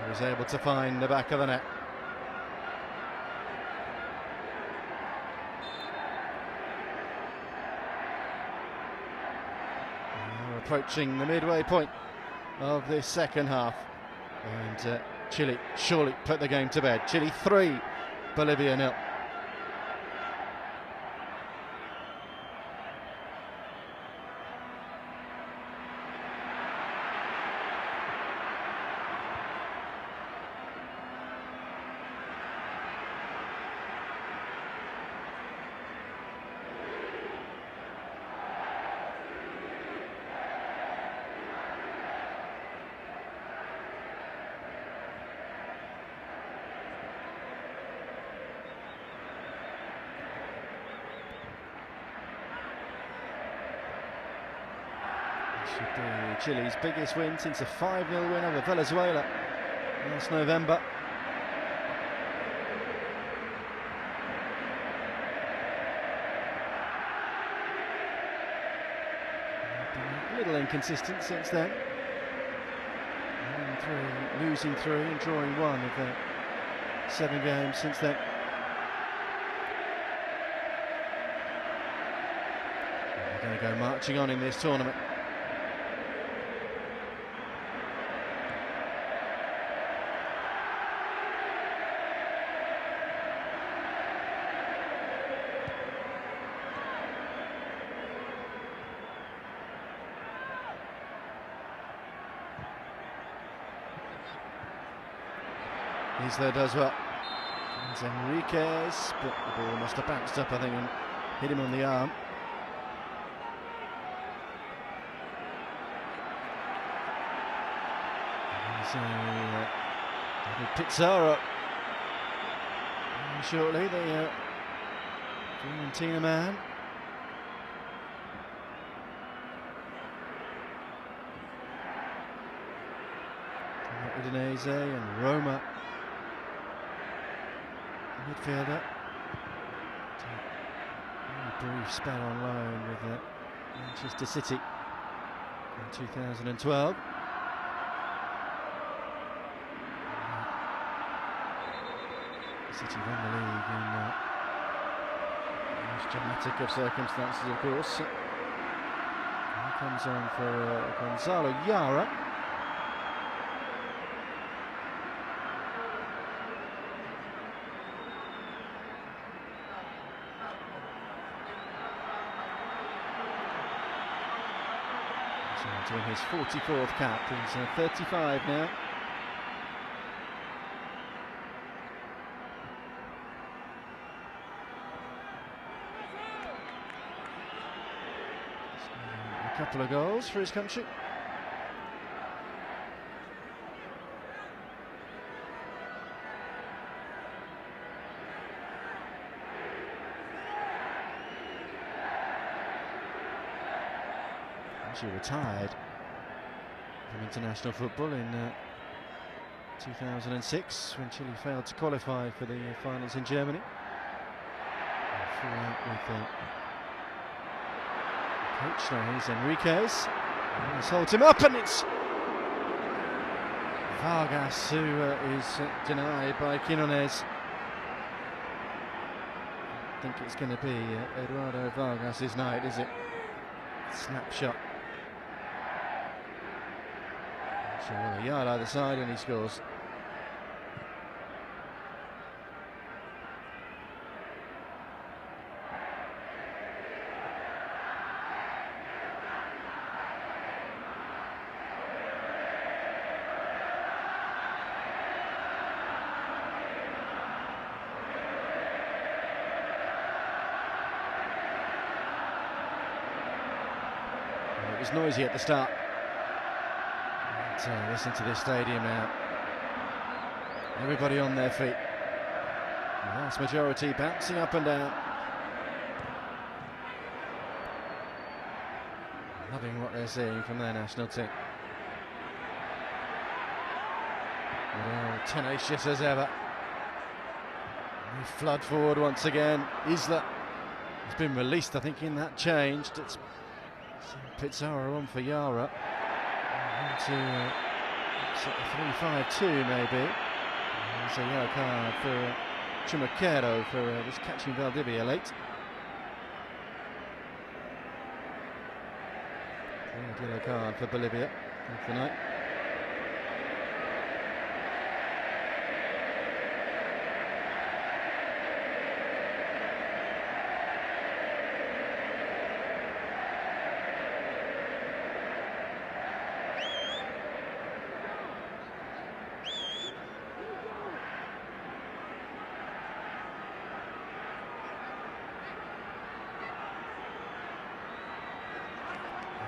he was able to find the back of the net. We're approaching the midway point of this second half, and Chile surely put the game to bed. Chile 3, Bolivia 0. Should be Chile's biggest win since a 5-0 win over Venezuela last November. Been a little inconsistent since then. Winning 3, losing 3 and drawing 1 of the 7 games since then. And they're going to go marching on in this tournament. Isla does well. There's Enriquez, but the ball must have bounced up, I think, and hit him on the arm. David Pizarro. Shortly, the Argentina man. Udinese and Roma. The midfielder. A brief spell on loan with Manchester City in 2012. City won the league in most dramatic of circumstances, of course. He comes on for Gonzalo Yara. He's doing his 44th cap. He's 35 now. A couple of goals for his country. She retired from international football in 2006 when Chile failed to qualify for the finals in Germany. Flew out with the coach. Now here's Enriquez. He's holds him up, and it's Vargas who is denied by Quinones. I think it's going to be Eduardo Vargas' night, is it? Snapshot. So a yard either side, and he scores. It was noisy at the start. Listen to this stadium now. Everybody on their feet. The vast majority bouncing up and down. Loving what they're seeing from their national team. Tenacious as ever. They flood forward once again. Isla has been released, I think, in that changed. It's Pizarro on for Yara. To 3-5-2 maybe. There's a yellow card for Chumaquero for just catching Valdivia late. Third yellow card for Bolivia of the night.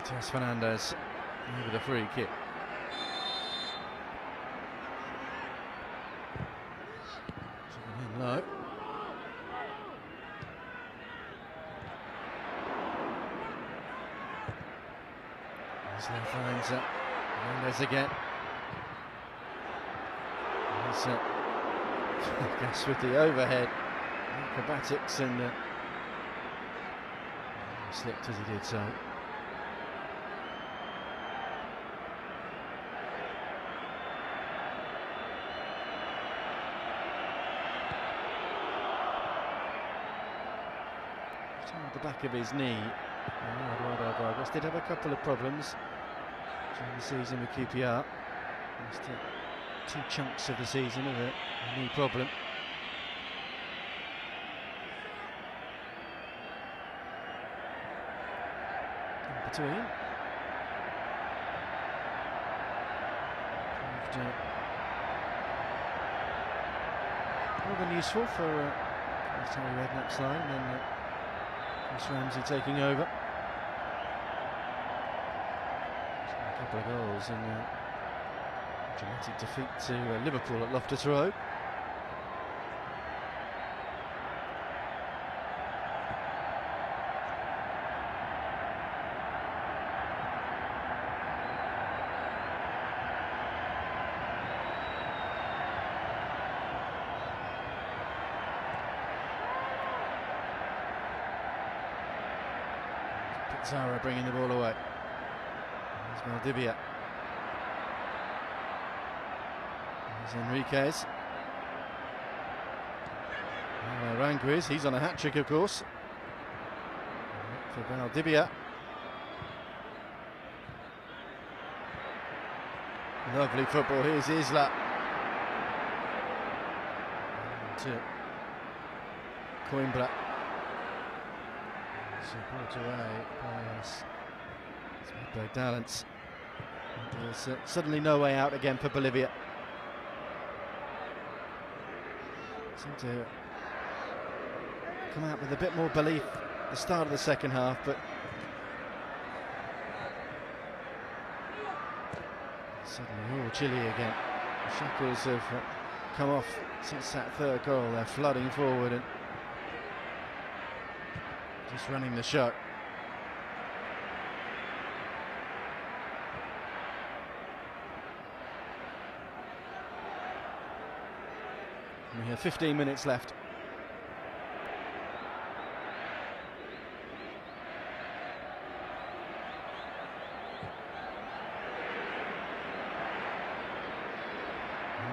Matias Fernandez with a free kick. In low. Isla finds Fernandez again. He's I guess with the overhead acrobatics and slipped as he did so. The back of his knee. Eduardo Vargas did have a couple of problems during the season with QPR. Missed 2 chunks of the season with a knee problem. In between. Proved more than useful for Terry Redknapp's line, and then Chris Ramsey taking over. A couple of goals in dramatic defeat to Liverpool at Loftus Road. Zara bringing the ball away. There's Valdivia. There's Enriquez. Aranguiz, he's on a hat-trick, of course. For Valdivia. Lovely football. Here's Isla. To Coimbra. Brought away by Dalence. There's suddenly no way out again for Bolivia. Seem to come out with a bit more belief at the start of the second half, but suddenly, Chile again. The shackles have come off since that third goal. They're flooding forward and just running the show. We have 15 minutes left.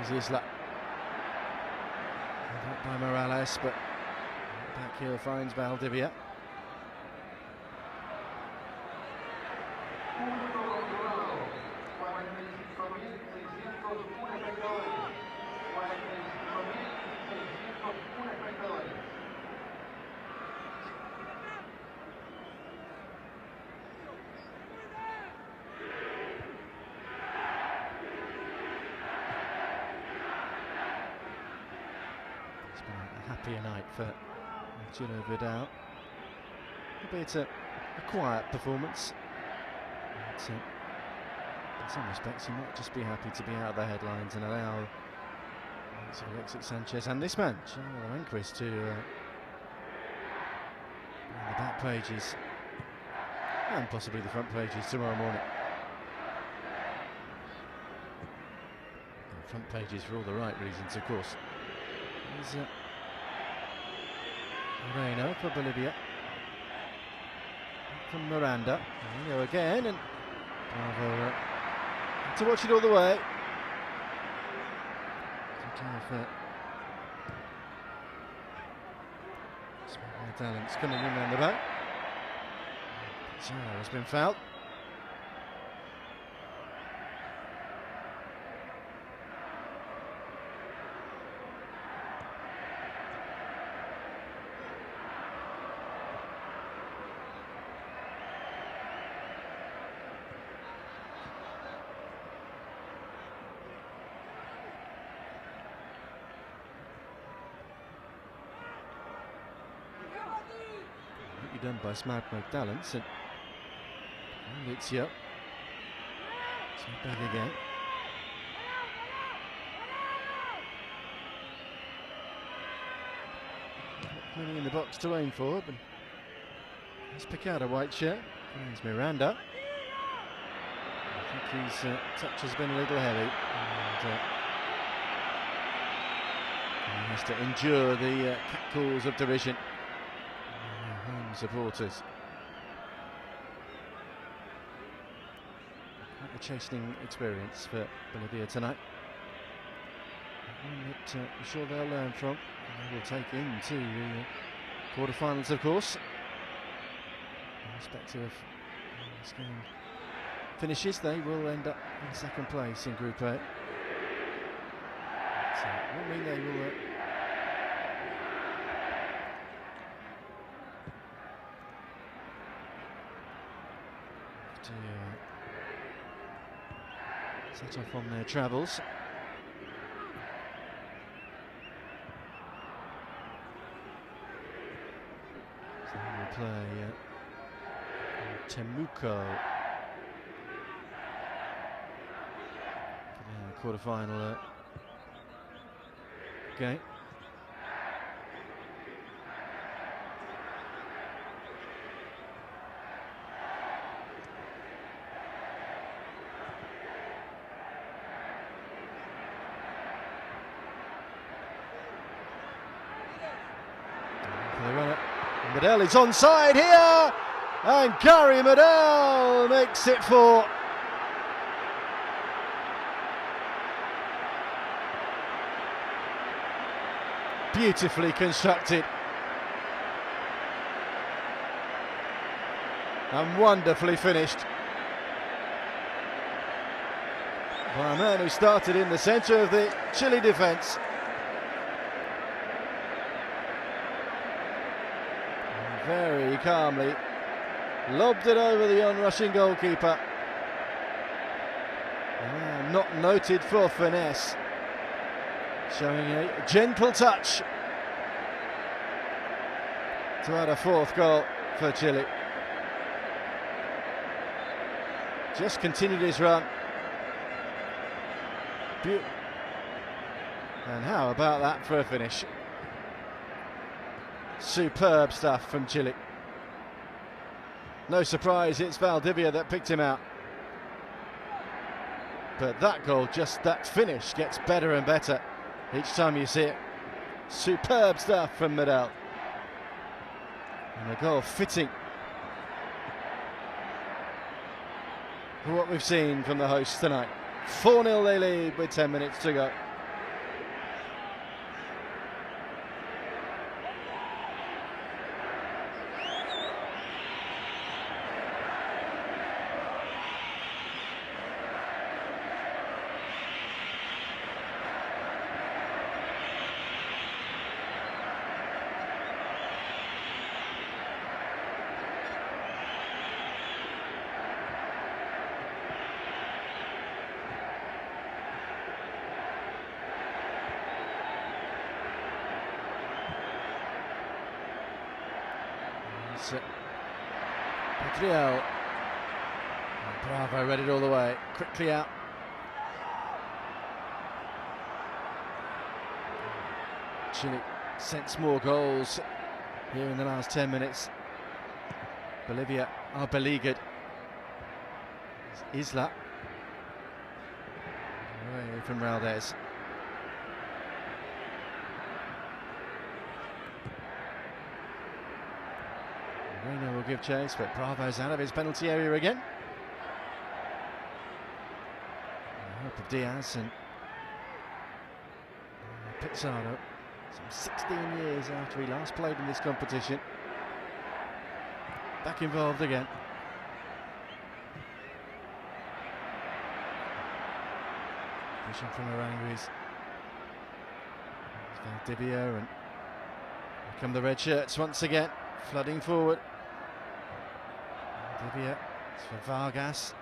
Here's Isla. Up by Morales, but back heel finds Valdivia. It's been a happier night for Arturo Vidal. Albeit a quiet performance. But, in some respects, he might just be happy to be out of the headlines and allow Alexis Sanchez and this man, Aranguiz, to on the back pages and possibly the front pages tomorrow morning. And front pages for all the right reasons, of course. There's Moreno for Bolivia. From Miranda. There we go again, and Bravo to watch it all the way. Dalence coming in around the back. Zara has been fouled. Done by Smart Dalence, and it's here. So back again. Many in the box to aim for, but let's pick out a white shirt. There's Miranda. I think his touch has been a little heavy, and he has to endure the catcalls of derision. Supporters. Quite a chastening experience for Bolivia tonight. One that I'm sure they'll learn from, and they will take into the quarterfinals, of course. Irrespective of how this game finishes, they will end up in second place in Group A. So it will mean they will to set off on their travels. So he will play Temuco for the quarter-final game. Medel is onside here, and Gary Medel makes it 4. Beautifully constructed and wonderfully finished by a man who started in the centre of the Chile defence. Very calmly lobbed it over the on-rushing goalkeeper. Not noted for finesse, showing a gentle touch to add a 4th goal for Chile. Just continued his run. And how about that for a finish? Superb stuff from Chile. No surprise, it's Valdivia that picked him out. But that goal, just that finish, gets better and better each time you see it. Superb stuff from Medel. And a goal fitting for what we've seen from the hosts tonight. 4-0 they lead with 10 minutes to go. Pedriel. Bravo read it all the way, quickly out. Chile sense more goals here in the last 10 minutes. Bolivia are beleaguered. Isla away from Raldez. Reina will give chase, but Bravo's out of his penalty area again. The help of Diaz and Pizarro, some 16 years after he last played in this competition. Back involved again. Vision from Aranguiz. Valdivia, and here come the red shirts once again, flooding forward. Valdivia, it's for Vargas.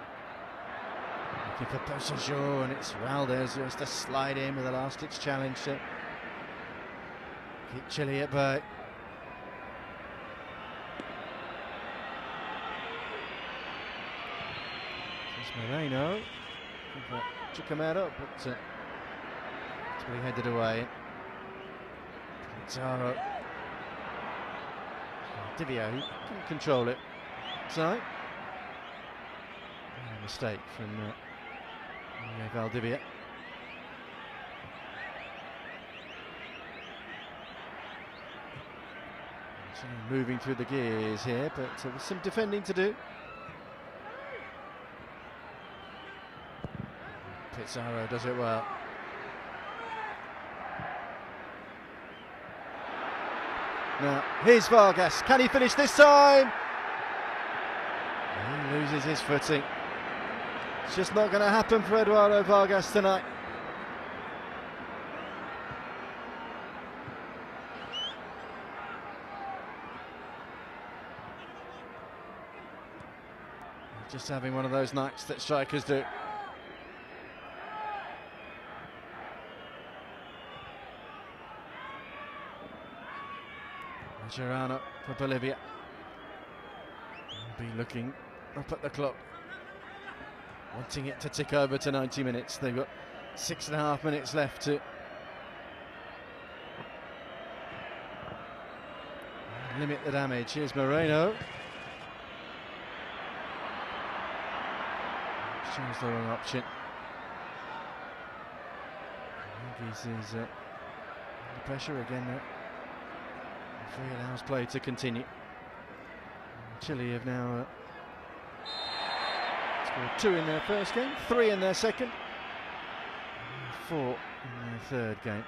Looking for Posajo, and it's Raldez who has to slide in with a last-ditch challenge to keep Chile at bay. There's Moreno. Chicamero, but it's really headed away. Pizarro. Valdivia, who couldn't control it. So, mistake from Valdivia. So moving through the gears here, but there's some defending to do. Pizarro does it well. Now, here's Vargas. Can he finish this time? He loses his footing. It's just not going to happen for Eduardo Vargas tonight. Just having one of those nights that strikers do. Gerano for Bolivia. be looking up at the clock, wanting it to tick over to 90 minutes. They've got 6.5 minutes left to limit the damage. Here's Moreno. Shows the wrong option. He's under pressure again now. Referee allows play to continue. Chile have now scored 2 in their first game, 3 in their second, 4 in their third game.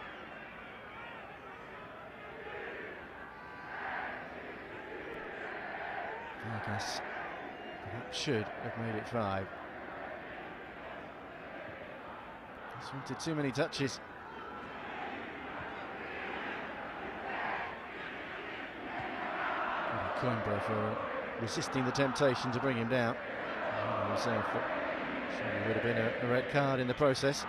Vargas perhaps should have made it 5. He's wanted too many touches. Coimbra for resisting the temptation to bring him down. Himself, surely would have been a red card in the process.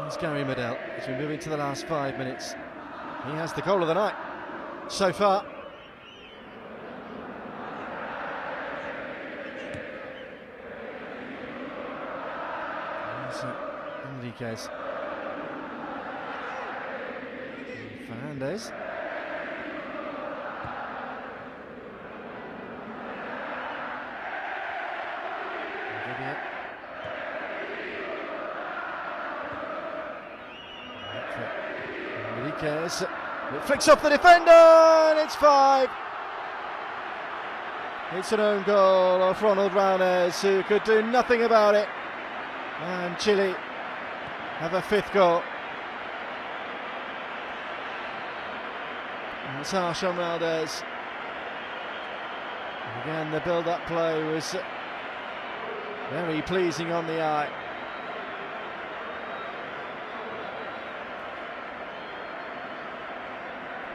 It's Gary Medel as we move into the last 5 minutes. He has the goal of the night so far. Enriquez. Fernandez. Enriquez. It flicks off the defender and it's 5. It's an own goal of Ronald Raunes, who could do nothing about it. And Chile have a 5th goal. And it's harsh on Raunes. Again, the build-up play was very pleasing on the eye.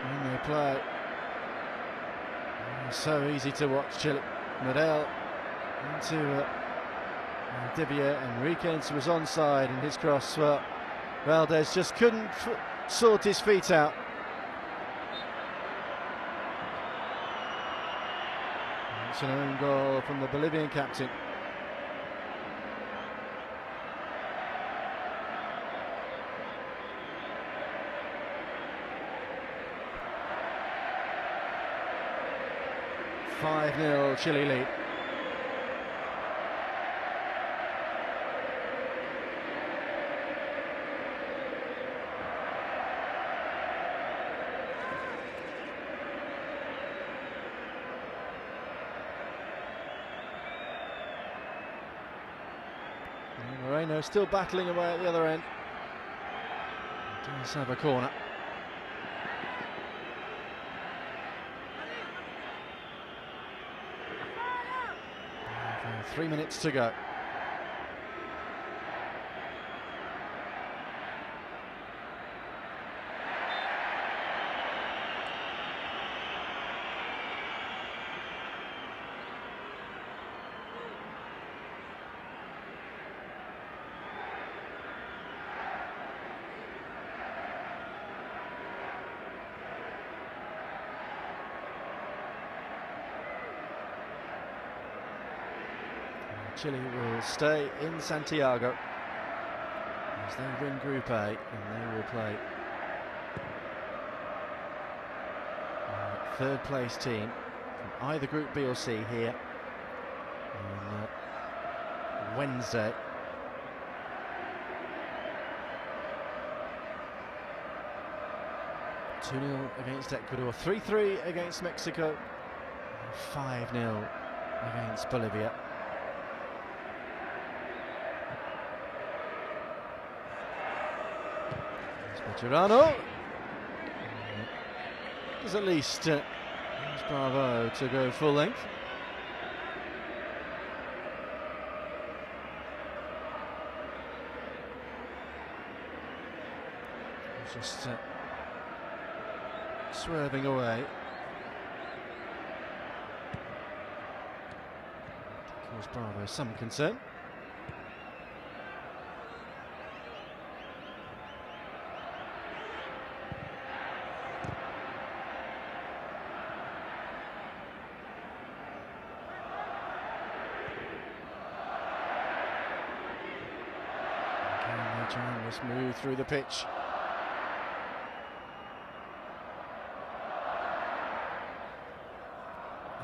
And they play. So easy to watch. Chile. Medel into Dibia. Enriquez was onside, and his cross, well, Valdez just couldn't sort his feet out. It's an own goal from the Bolivian captain. (5-0) Chile lead. Moreno still battling away at the other end. Does have a corner. 3 minutes to go. Chile will stay in Santiago as they win Group A, and they will play third place team from either Group B or C here on Wednesday. (2-0) against Ecuador, 3-3 against Mexico, 5-0 against Bolivia. Girano. There's at least Bravo to go full length. Just swerving away. Caused Bravo some concern. Again, they try and just move through the pitch.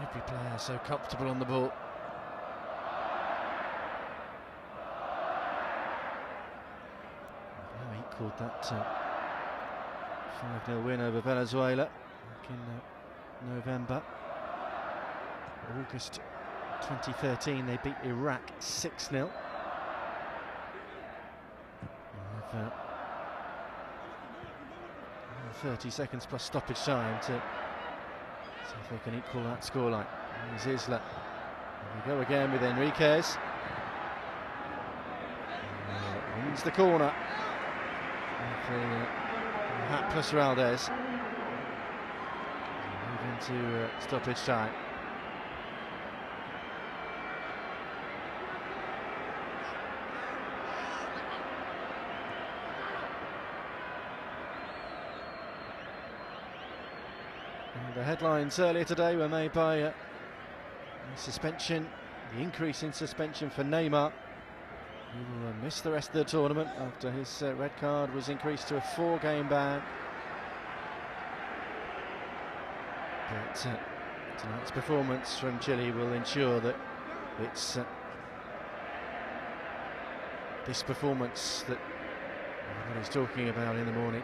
Every player so comfortable on the ball. Now equalled that 5-0 win over Venezuela back in November. August 2013 they beat Iraq 6-0. 30 seconds plus stoppage time to see if they can equal that scoreline. Here's Isla. There we go again with Enriquez. Wins the corner. Hat plus Raldez. Move into stoppage time. The headlines earlier today were made by the increase in suspension for Neymar, who will miss the rest of the tournament after his red card was increased to a 4-game ban. But tonight's performance from Chile will ensure that it's this performance that everybody's talking about in the morning.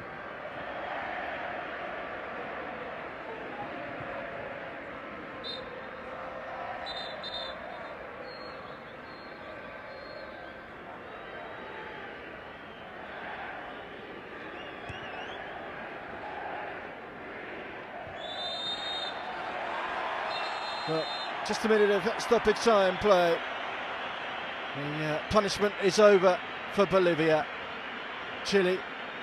Well, just a minute of stoppage time play. The punishment is over for Bolivia. Chile,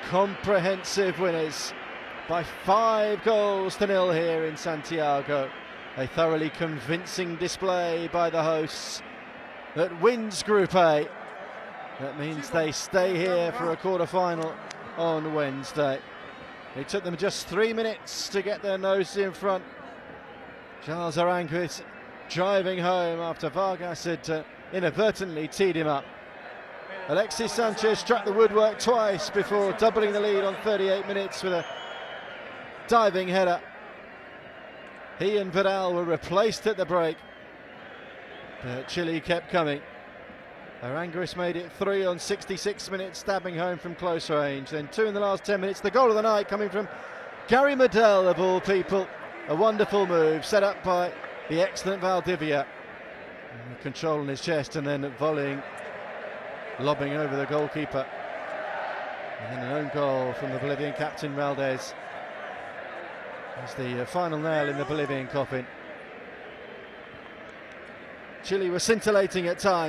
comprehensive winners by 5-0 here in Santiago. A thoroughly convincing display by the hosts that wins Group A. That means they stay here for a quarter-final on Wednesday. It took them just 3 minutes to get their nose in front. Charles Aranguiz driving home after Vargas had inadvertently teed him up. Alexis Sanchez struck the woodwork twice before doubling the lead on 38 minutes with a diving header. He and Vidal were replaced at the break, but Chile kept coming. Aranguiz made it 3 on 66 minutes, stabbing home from close range. Then 2 in the last 10 minutes. The goal of the night coming from Gary Medel, of all people. A wonderful move set up by the excellent Valdivia. Control on his chest and then volleying, lobbing over the goalkeeper. And then an own goal from the Bolivian captain Raldez. As the final nail in the Bolivian coffin. Chile were scintillating at times.